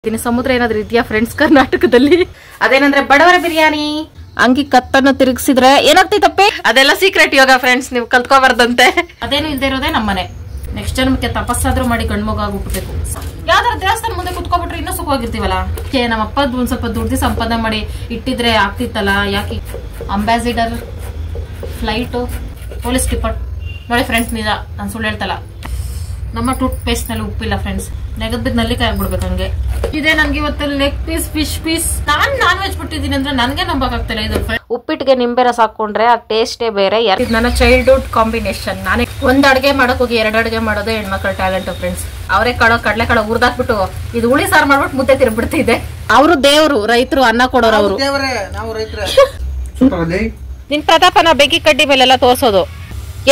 ಸಮುದ್ರ ಏನಾದ್ರೂ ಇದೆಯಾ ಫ್ರೆಂಡ್ಸ್ ಕರ್ನಾಟಕದಲ್ಲಿ? ಅದೇನಂದ್ರೆ ಬಡವರ ಬಿರಿಯಾನಿ. ಅಂಗಿ ಕತ್ತನ್ನು ತಿರುಗಿಸಿದ್ರೆ ಏನಾಗ್ತೈತಪ್ಪೆ? ಅದೆಲ್ಲ ಸೀಕ್ರೆಟ್ ಯೋಗ ಫ್ರೆಂಡ್ಸ್, ನೀವು ಕಲ್ತ್ಕೋಬಾರ್ದಂತೆ. ಅದೇನು ಇಲ್ದೇ ಇರೋದೇ ನಮ್ಮನೆ. ನೆಕ್ಸ್ಟ್ ಜನ್ಮಕ್ಕೆ ತಪಸ್ಸಾದ್ರೂ ಮಾಡಿ ಗಂಡ್ಮಗ ಹುಟ್ಟಬೇಕು. ಯಾವ್ದಾರ ದೇವಸ್ಥಾನ ಮುಂದೆ ಕುತ್ಕೊಬಿಟ್ರೆ ಇನ್ನೂ ಸುಖವಾಗಿರ್ತೀವಲ್ಲ. ನಮ್ಮ ಅಪ್ಪ ಒಂದ್ ಸ್ವಲ್ಪ ದುಡ್ಡು ಸಂಪಾದನೆ ಮಾಡಿ ಇಟ್ಟಿದ್ರೆ ಆಗ್ತಿತ್ತಲ್ಲ. ಯಾಕೆ ಅಂಬಾಸಿಡರ್, ಫ್ಲೈಟು, ಪೊಲೀಸ್ ಡಿಪಾರ್ಟ್ ನೋಡಿ ಫ್ರೆಂಡ್ಸ್, ನಿಜ ನಾನು ಸುಳ್ಳು ಹೇಳ್ತಲ್ಲ. ನಮ್ಮ ಟೂತ್ ಪೇಸ್ಟ್ ನಲ್ಲಿ ಉಪ್ಪಿಲ್ಲ ಫ್ರೆಂಡ್ಸ್, ನೆಗದ್ಬಿದ್ದು ನಲ್ಲಿಕಾಯಿ ಆಗ್ಬಿಡ್ಬೇಕು ಹಂಗೆ. ಇದೇ ನನ್ಗೆ ಇವತ್ತು leg piece, fish piece. Non veg ಬಿಟ್ಟಿದ್ದೀನಿ ಅಂದ್ರೆ ನನ್ಗೆ ನಂಬಕ್ ಆಗ್ತಿಲ್ಲ. ಇದು ಉಪ್ಪಿಟ್ಟಿಗೆ ನಿಂಬೆ ರಸ ಹಾಕೊಂಡ್ರೆ ಆ ಟೇಸ್ಟೇ ಬೇರೆ. ನನ್ನ ಚೈಲ್ಡ್ಹುಡ್ ಕಾಂಬಿನೇಷನ್. ನಾನೇ ಒಂದ್ ಅಡ್ಗೆ ಮಾಡಕ್ ಹೋಗಿ 2 ಅಡ್ಗೆ ಮಾಡೋದೇ ಹೆಣ್ಮಕ್ಳ ಟ್ಯಾಲೆಂಟ್ ಫ್ರೆಂಡ್ಸ್. ಅವರೇ ಕಡಲೆ ಕಾಳು ಹುರ್ದಾಕ್ಬಿಟ್ಟು ಇದು ಹುಳಿ ಸಾರು ಮಾಡ್ಬಿಟ್ಟು ಮುದ್ದೆ ತಿರ್ಬಿಡ್ತಿದೆ. ಅವರು ದೇವ್ರು, ರೈತರು, ಅನ್ನ ಕೊಡೋರು ಅವರು. ನಿನ್ ಪ್ರತಾಪನ ಬೆಂಕಿ ಕಡ್ಡಿ ಮೇಲೆಲ್ಲ ತೋರ್ಸೋದು.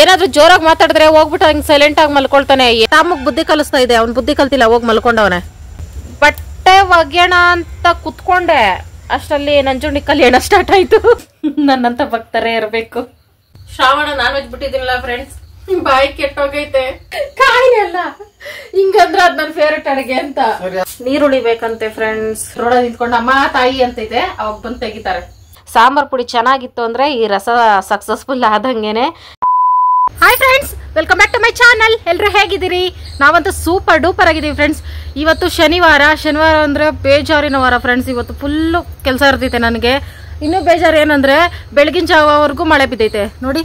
ಏನಾದ್ರೂ ಜೋರಾಗಿ ಮಾತಾಡಿದ್ರೆ ಹೋಗ್ಬಿಟ್ಟು ಹಂಗೆ ಸೈಲೆಂಟ್ ಆಗಿ ಮಲ್ಕೊಳ್ತಾನೆ. ತಮ್ಮಗ್ ಬುದ್ಧಿ ಕಲಿಸ್ತಾ ಇದೆ, ಅವ್ನ್ ಬುದ್ಧಿ ಕಲ್ತಿಲ್ಲ, ಹೋಗಿ ಮಲ್ಕೊಂಡವನೆ. ಬಟ್ಟೆ ಒಗ್ಯೋಣ ಅಂತ ಕುತ್ಕೊಂಡೆ, ಅಷ್ಟರಲ್ಲಿ ನಂಜುಂಡಿ ಕಲಿಯೋಣ ಸ್ಟಾರ್ಟ್ ಆಯ್ತು. ನನ್ನಂತ ಭಕ್ತರೇ ಇರ್ಬೇಕು. ಶ್ರಾವಣ ನಾನ್ ವೆಜ್ ಬಿಟ್ಟಿದ್ದೀನಲ್ಲ ಫ್ರೆಂಡ್ಸ್, ಬಾಯಿ ಕೆಟ್ಟೋಗೈತೆ. ಕಾಯಿಲೆ ಅಲ್ಲ ಹಿಂಗಂದ್ರ ಅದ್ ನನ್ ಫೇವ್ರೆಟ್ ಅಡಿಗೆ ಅಂತ. ನೀರುಳ್ಳಿ ಬೇಕಂತೆ ಫ್ರೆಂಡ್ಸ್. ರೋಡ ನಿಂತ್ಕೊಂಡು ಅಮ್ಮ ತಾಯಿ ಅಂತೈತೆ, ಅವಾಗ ಬಂದು ತೆಗಿತಾರೆ. ಸಾಂಬಾರ್ ಪುಡಿ ಚೆನ್ನಾಗಿತ್ತು ಅಂದ್ರೆ ಈ ರಸ ಸಕ್ಸಸ್ಫುಲ್ ಆದಂಗೆನೆ. Hi friends, welcome back to my channel. ಎಲ್ರು ಹೇಗಿದ್ದೀರಿ? ನಾವಂತೂ ಸೂಪರ್ ಡೂಪರ್ ಆಗಿದ್ದೀವಿ ಫ್ರೆಂಡ್ಸ್. ಇವತ್ತು ಶನಿವಾರ ಅಂದ್ರೆ ಬೇಜಾರಿನ ವಾರ ಫ್ರೆಂಡ್ಸ್. ಇವತ್ತು ಫುಲ್ಲು ಕೆಲಸ ಇರ್ತೈತೆ ನನಗೆ. ಇನ್ನೂ ಬೇಜಾರು ಏನಂದ್ರೆ ಬೆಳಗಿನ ಜಾವವರೆಗೂ ಮಳೆ ಬಿದ್ದೈತೆ ನೋಡಿ.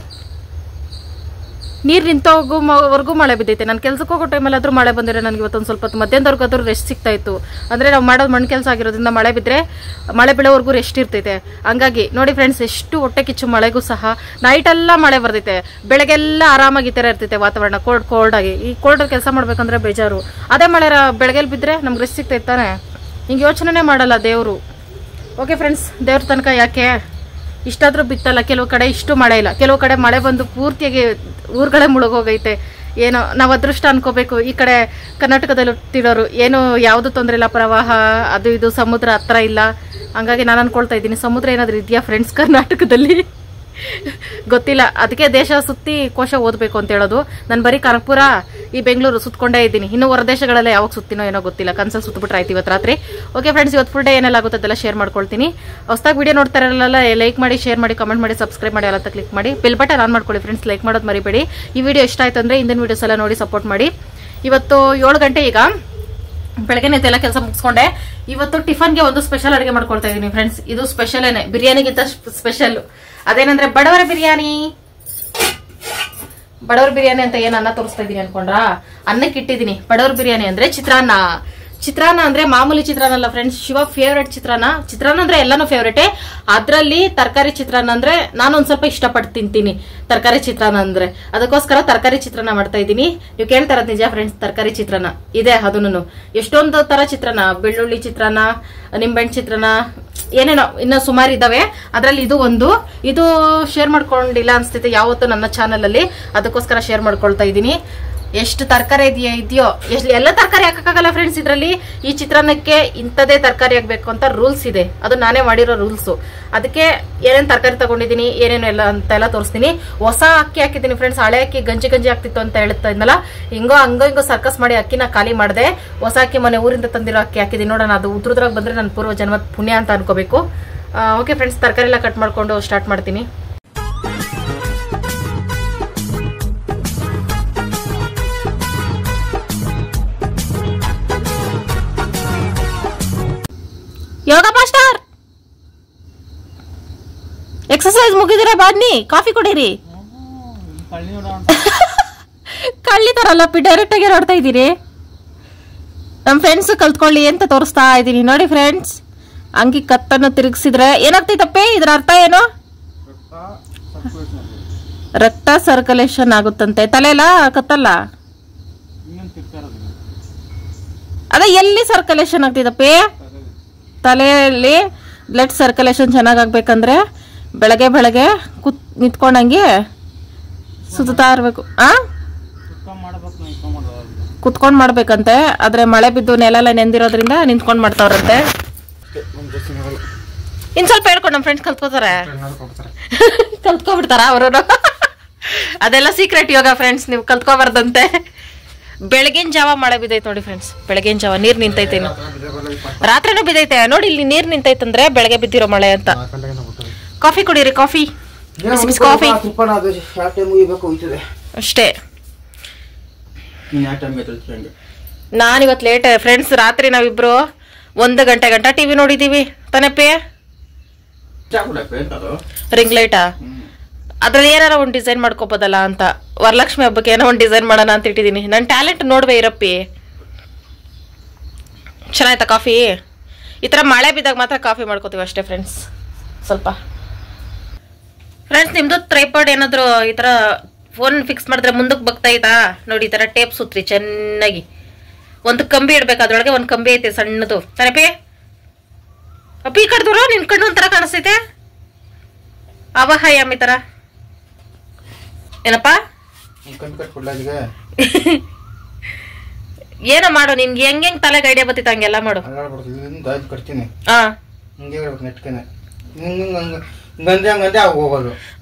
ನೀರು ನಿಂತೋಗುವರೆಗೂ ಮಳೆ ಬಿದ್ದೈತೆ. ನಾನು ಕೆಲ್ಸಕ್ಕೆ ಹೋಗೋ ಟೈಮಲ್ಲಿ ಆದ್ರೂ ಮಳೆ ಬಂದಿರೋ ನನಗೆ ಇವತ್ತೊಂದು ಸ್ವಲ್ಪ ಹೊತ್ತು ಮಧ್ಯಾಹ್ನದವರೆಗೂ ರೆಸ್ಟ್ ಸಿಗ್ತಾ ಇತ್ತು. ಅಂದ್ರೆ ನಾವು ಮಾಡೋದು ಮಣ್ಣು ಕೆಲಸ ಆಗಿರೋದ್ರಿಂದ ಮಳೆ ಬಿದ್ದರೆ ಮಳೆ ಬೀಳೋವರೆಗೂ ರೆಸ್ಟ್ ಇರ್ತೈತೆ. ಹಂಗಾಗಿ ನೋಡಿ ಫ್ರೆಂಡ್ಸ್, ಎಷ್ಟು ಹೊಟ್ಟೆ ಕಿಚ್ಚು ಮಳೆಗೂ ಸಹ ನೈಟೆಲ್ಲ ಮಳೆ ಬರ್ತೈತೆ, ಬೆಳಗ್ಗೆಲ್ಲ ಆರಾಮಾಗಿ ಈ ಥರ ಇರ್ತೈತೆ ವಾತಾವರಣ. ಕೋಲ್ಡ್ ಆಗಿ ಈ ಕೋಲ್ಡ್ ಕೆಲಸ ಮಾಡ್ಬೇಕಂದ್ರೆ ಬೇಜಾರು. ಅದೇ ಮಳೆ ಬೆಳಗ್ಗೆಲ್ಲಿ ಬಿದ್ದರೆ ನಮ್ಗೆ ರೆಸ್ಟ್ ಸಿಗ್ತೈತೆ ತಾನೆ. ಹಿಂಗೆ ಯೋಚನೆ ಮಾಡಲ್ಲ ದೇವರು. ಓಕೆ ಫ್ರೆಂಡ್ಸ್, ದೇವ್ರ ತನಕ ಯಾಕೆ ಇಷ್ಟಾದ್ರೂ ಬಿತ್ತಲ್ಲ. ಕೆಲವು ಕಡೆ ಇಷ್ಟು ಮಳೆ ಇಲ್ಲ, ಕೆಲವು ಕಡೆ ಮಳೆ ಬಂದು ಪೂರ್ತಿಯಾಗಿ ಊರುಗಳೇ ಮುಳುಗೋಗೈತೆ. ಏನೋ ನಾವು ಅದೃಷ್ಟ ಅನ್ಕೋಬೇಕು. ಈ ಕಡೆ ಕರ್ನಾಟಕದಲ್ಲಿ ಹುಟ್ಟಿರೋರು ಏನು ಯಾವುದು ತೊಂದರೆ ಇಲ್ಲ, ಪ್ರವಾಹ ಅದು ಇದು, ಸಮುದ್ರ ಹತ್ರ ಇಲ್ಲ. ಹಂಗಾಗಿ ನಾನು ಅನ್ಕೊಳ್ತಾ ಇದ್ದೀನಿ ಸಮುದ್ರ ಏನಾದ್ರೂ ಇದೆಯಾ ಫ್ರೆಂಡ್ಸ್ ಕರ್ನಾಟಕದಲ್ಲಿ? ಗೊತ್ತಿಲ್ಲ. ಅದಕ್ಕೆ ದೇಶ ಸುತ್ತಿ ಕೋಶ ಓದಬೇಕು ಅಂತ ಹೇಳೋದು. ನಾನು ಬರೀ ಕನಕಪುರ, ಈ ಬೆಂಗಳೂರು ಸುತ್ಕೊಂಡೇ ಇದ್ದೀನಿ. ಇನ್ನು ಹೊರ ದೇಶಗಳೆಲ್ಲ ಯಾವಾಗ ಸುತ್ತಿನೋ ಏನೋ ಗೊತ್ತಿಲ್ಲ. ಕನ್ಸಲ್ಲಿ ಸುತ್ತಬಿಟ್ರೆ ಆಯ್ತು ಇವತ್ತು ರಾತ್ರಿ. ಓಕೆ ಫ್ರೆಂಡ್ಸ್, ಇವತ್ತು ಫುಲ್ ಡೇ ಏನೆಲ್ಲ ಆಗುತ್ತೆ ಅದೆಲ್ಲ ಶೇರ್ ಮಾಡ್ಕೊಳ್ತೀನಿ. ಹೊಸದಾಗಿ ವಿಡಿಯೋ ನೋಡ್ತಾ ಇರಲ್ಲ ಲೈಕ್ ಮಾಡಿ, ಶೇರ್ ಮಾಡಿ, ಕಮೆಂಟ್ ಮಾಡಿ, ಸಬ್ಸ್ಕ್ರೈಬ್ ಮಾಡಿ, ಎಲ್ಲ ಕ್ಲಿಕ್ ಮಾಡಿ, ಬೆಲ್ ಬಟನ್ ಆನ್ ಮಾಡ್ಕೊಳ್ಳಿ ಫ್ರೆಂಡ್ಸ್. ಲೈಕ್ ಮಾಡೋದು ಮರಿಬೇಡಿ. ಈ ವಿಡಿಯೋ ಇಷ್ಟ ಆಯ್ತು ಅಂದ್ರೆ ಹಿಂದಿನ ವಿಡಿಯೋಸ್ ಎಲ್ಲ ನೋಡಿ ಸಪೋರ್ಟ್ ಮಾಡಿ. ಇವತ್ತು 7 ಗಂಟೆ, ಈಗ ಬೆಳಗ್ಗೆ ಎಲ್ಲ ಕೆಲಸ ಮುಗಿಸ್ಕೊಂಡೆ. ಇವತ್ತು ಟಿಫನ್ಗೆ ಒಂದು ಸ್ಪೆಷಲ್ ಅಡುಗೆ ಮಾಡ್ಕೊಳ್ತಾ ಇದೀನಿ ಫ್ರೆಂಡ್ಸ್. ಇದು ಸ್ಪೆಷಲ್ ಏನೇ, ಬಿರಿಯಾನಿಗಿಂತ ಸ್ಪೆಷಲ್. ಅದೇನಂದ್ರೆ ಬಡವರ ಬಿರಿಯಾನಿ. ಬಡವರ ಬಿರಿಯಾನಿ ಅಂತ ಏನ್ ಅನ್ನ ತೋರಿಸ್ತಾ ಇದೀನಿ ಅನ್ಕೊಂಡ್ರಾ? ಅನ್ನಕ್ಕೆ ಇಟ್ಟಿದ್ದೀನಿ. ಬಡವರ ಬಿರಿಯಾನಿ ಅಂದ್ರೆ ಚಿತ್ರಾನ್ನ. ಚಿತ್ರಾನ್ನ ಅಂದ್ರೆ ಮಾಮೂಲಿ ಚಿತ್ರಾನ್ನ ಅಲ್ಲ ಫ್ರೆಂಡ್ಸ್, ಶಿವ ಫೇವ್ರೇಟ್ ಚಿತ್ರಾನ್ನ. ಚಿತ್ರಾನ್ನ ಅಂದ್ರೆ ಎಲ್ಲಾನು ಫೇವ್ರೇಟೇ. ಅದ್ರಲ್ಲಿ ತರಕಾರಿ ಚಿತ್ರಾನ್ನ ಅಂದ್ರೆ ನಾನೊಂದ್ ಸ್ವಲ್ಪ ಇಷ್ಟಪಟ್ಟು ತಿಂತೀನಿ. ತರಕಾರಿ ಚಿತ್ರಾನ್ನ ಅಂದ್ರೆ ಅದಕ್ಕೋಸ್ಕರ ತರಕಾರಿ ಚಿತ್ರಾನ್ನ ಮಾಡ್ತಾ ಇದ್ದೀನಿ. ನೀವು ಕೇಳ್ತಾ ಇರೋದು ನಿಜ ಫ್ರೆಂಡ್ಸ್, ತರಕಾರಿ ಚಿತ್ರಾನ್ನ ಇದೆ. ಅದನ್ನು ಎಷ್ಟೊಂದು ತರ ಚಿತ್ರಾನ್ನ, ಬೆಳ್ಳುಳ್ಳಿ ಚಿತ್ರಾನ್ನ, ನಿಂಬೆಹಣ್ಣು ಚಿತ್ರಾನ್ನ, ಏನೇನೋ ಇನ್ನು ಸುಮಾರು ಇದಾವೆ. ಅದ್ರಲ್ಲಿ ಇದು ಒಂದು. ಇದು ಶೇರ್ ಮಾಡ್ಕೊಂಡಿಲ್ಲ ಅನ್ಸ್ತೈತೆ ಯಾವತ್ತು ನನ್ನ ಚಾನಲ್ ಅಲ್ಲಿ, ಅದಕ್ಕೋಸ್ಕರ ಶೇರ್ ಮಾಡ್ಕೊಳ್ತಾ ಇದ್ದೀನಿ. ಎಷ್ಟು ತರಕಾರಿ ಇದೆಯೋ ಎಲ್ಲ ತರಕಾರಿ ಹಾಕಕ್ಕಾಗಲ್ಲ ಫ್ರೆಂಡ್ಸ್ ಇದ್ರಲ್ಲಿ. ಈ ಚಿತ್ರಾನ್ನಕ್ಕೆ ಇಂಥದೇ ತರಕಾರಿ ಹಾಕ್ಬೇಕು ಅಂತ ರೂಲ್ಸ್ ಇದೆ. ಅದು ನಾನೇ ಮಾಡಿರೋ ರೂಲ್ಸ್. ಅದಕ್ಕೆ ಏನೇನು ತರಕಾರಿ ತಗೊಂಡಿದ್ದೀನಿ, ಏನೇನು ಎಲ್ಲ ಅಂತೆಲ್ಲ ತೋರಿಸ್ತೀನಿ. ಹೊಸ ಅಕ್ಕಿ ಹಾಕಿದ್ದೀನಿ ಫ್ರೆಂಡ್ಸ್. ಹಳೆ ಅಕ್ಕಿ ಗಂಜಿ ಆಗ್ತಿತ್ತು ಅಂತ ಹೇಳ್ತಾ ಇದ್ನಲ್ಲ, ಹಿಂಗೋ ಸರ್ಕಸ್ ಮಾಡಿ ಅಕ್ಕಿನ ಖಾಲಿ ಮಾಡಿದೆ. ಹೊಸ ಅಕ್ಕಿ ಮನೆ ಊರಿಂದ ತಂದಿರೋ ಅಕ್ಕಿ ಹಾಕಿದ್ದೀನಿ. ನೋಡೋಣ ಅದು ಉದ್ರದ್ರಾಗ ಬಂದ್ರೆ ನನ್ನ ಪೂರ್ವ ಜನ್ಮದ ಪುಣ್ಯ ಅಂತ ಅನ್ಕೋಬೇಕು. ಓಕೆ ಫ್ರೆಂಡ್ಸ್, ತರಕಾರಿ ಎಲ್ಲ ಕಟ್ ಮಾಡ್ಕೊಂಡು ಸ್ಟಾರ್ಟ್ ಮಾಡ್ತೀನಿ. ಯೋಗ ಮಾಸ್ಟರ್, ಎಕ್ಸರ್ಸೈಸ್ ಮುಗಿದಿರ ಬಾದ್ನಿ, ಕಾಫಿ ಕುಡೀರಿ. ಕಳ್ಳಿ ತರಲ್ಲ ಡೈರೆಕ್ಟ್ ಆಗಿ ನೋಡ್ತಾ ಇದ್ದೀರಿ. ನಮ್ ಫ್ರೆಂಡ್ಸ್ ಕಲ್ತ್ಕೊಳ್ಳಿ ಅಂತ ತೋರಿಸ್ತಾ ಇದ್ದೀನಿ. ನೋಡಿ ಫ್ರೆಂಡ್ಸ್, ಅಂಗಿ ಕತ್ತನ್ನು ತಿರುಗಿಸಿದ್ರೆ ಏನಾಗ್ತೈತಪ್ಪೆ? ಇದ್ರ ಅರ್ಥ ಏನು? ರಕ್ತ ಸರ್ಕ್ಯುಲೇಷನ್ ಆಗುತ್ತಂತೆ. ತಲೆ ಎಲ್ಲ ಕತ್ತಲ್ಲ, ಅದ ಎಲ್ಲಿ ಸರ್ಕ್ಯುಲೇಷನ್ ಆಗ್ತೈತಪ್ಪೆ? ತಲೆಯಲ್ಲಿ ಬ್ಲಡ್ ಸರ್ಕ್ಯುಲೇಷನ್ ಚೆನ್ನಾಗಾಗ್ಬೇಕಂದ್ರೆ ಬೆಳಗ್ಗೆ ನಿಂತ್ಕೊಂಡಂಗೆ ಸುತ್ತಾ ಇರ್ಬೇಕು. ಕುತ್ಕೊಂಡ್ ಮಾಡ್ಬೇಕಂತೆ. ಆದ್ರೆ ಮಳೆ ಬಿದ್ದು ನೆಲ ನೆಂದಿರೋದ್ರಿಂದ ನಿಂತ್ಕೊಂಡ್ ಮಾಡ್ತಾವ್ರಂತೆ. ಇನ್ ಸ್ವಲ್ಪ ಹೇಳ್ಕೊಂಡು ನಮ್ ಫ್ರೆಂಡ್ಸ್ ಕಲ್ತ್ಕೊಬಿಡ್ತಾರ ಅವರು. ಅದೆಲ್ಲ ಸೀಕ್ರೆಟ್ ಯೋಗ ಫ್ರೆಂಡ್ಸ್, ನೀವು ಕಲ್ತ್ಕೋಬಾರ್ದಂತೆ. ಬೆಳಗಿನ ಜಾವ ಮಳೆ ಬಿದ್ದೈತೆ ನೋಡಿ ಫ್ರೆಂಡ್ಸ್. ಬೆಳಗಿನ ಜಾವ ನೀರು ನಿಂತೈತೆ, ರಾತ್ರಿನೂ ಬಿದ್ದೈತೆ ನೋಡಿ. ಇಲ್ಲಿ ನೀರು ನಿಂತೈತಂದ್ರೆ ಬೆಳಗ್ಗೆ ಬಿದ್ದಿರೋ ಮಳೆ ಅಂತ. ಕಾಫಿ ಕುಡೀರಿ, ಕಾಫಿ, ಬಿಸಿ ಕಾಫಿ ಅಷ್ಟೇ. ನಾನಿವತ್ತು ಲೇಟ್ ಫ್ರೆಂಡ್ಸ್. ರಾತ್ರಿ ನಾವಿಬ್ರು 1 ಗಂಟೆ ಗಂಟ ಟಿವಿ ನೋಡಿದೀವಿ ತಾನಪ್ಪಿ. ರಿಂಗ್ ಲೈಟಾ? ಅದ್ರಲ್ಲಿ ಏನಾರ ಒಂದು ಡಿಸೈನ್ ಮಾಡ್ಕೋಬೋದಲ್ಲ ಅಂತ. ವರಲಕ್ಷ್ಮಿ ಹಬ್ಬಕ್ಕೆ ಏನೋ ಒಂದು ಡಿಸೈನ್ ಮಾಡೋಣ ಅಂತ ಇಟ್ಟಿದ್ದೀನಿ. ನನ್ನ ಟ್ಯಾಲೆಂಟ್ ನೋಡ್ಬೇ ಇರಪ್ಪಿ. ಚೆನ್ನಾಯ್ತಾ ಕಾಫಿ? ಈ ಥರ ಮಳೆ ಬಿದ್ದಾಗ ಮಾತ್ರ ಕಾಫಿ ಮಾಡ್ಕೋತೀವಿ ಅಷ್ಟೇ ಫ್ರೆಂಡ್ಸ್. ಸ್ವಲ್ಪ ಫ್ರೆಂಡ್ಸ್, ನಿಮ್ದು ಟ್ರೈಪಾಡ್ ಏನಾದರೂ ಈ ಥರ ಫೋನ್ ಫಿಕ್ಸ್ ಮಾಡಿದ್ರೆ ಮುಂದಕ್ಕೆ ಬಗ್ತಾಯ್ತಾ ನೋಡಿ. ಈ ಥರ ಟೇಪ್ ಸುತ್ರಿ ಚೆನ್ನಾಗಿ. ಒಂದು ಕಂಬಿ ಇಡ್ಬೇಕು, ಅದ್ರೊಳಗೆ ಒಂದು ಕಂಬಿ ಐತೆ ಸಣ್ಣದು ತಾನಪ್ಪಿ. ಅಪ್ಪಿ ಈ ಕಡ್ದವ್ರು ನಿನ್ ಕಣ್ಣು ಒಂಥರ ಕಾಣಿಸ್ತೈತೆ. ಅವಹಾಯಮ್ ಈ ಥರ ಏನಪ್ಪ ಏನೋ ಮಾಡು. ನಿನ್ಗೆ ಹೆಂಗ್ ತಲೆಗೆ ಐಡಿಯಾ ಬತ್ತಿತ್ತು ಹಂಗೆಲ್ಲ ಮಾಡು.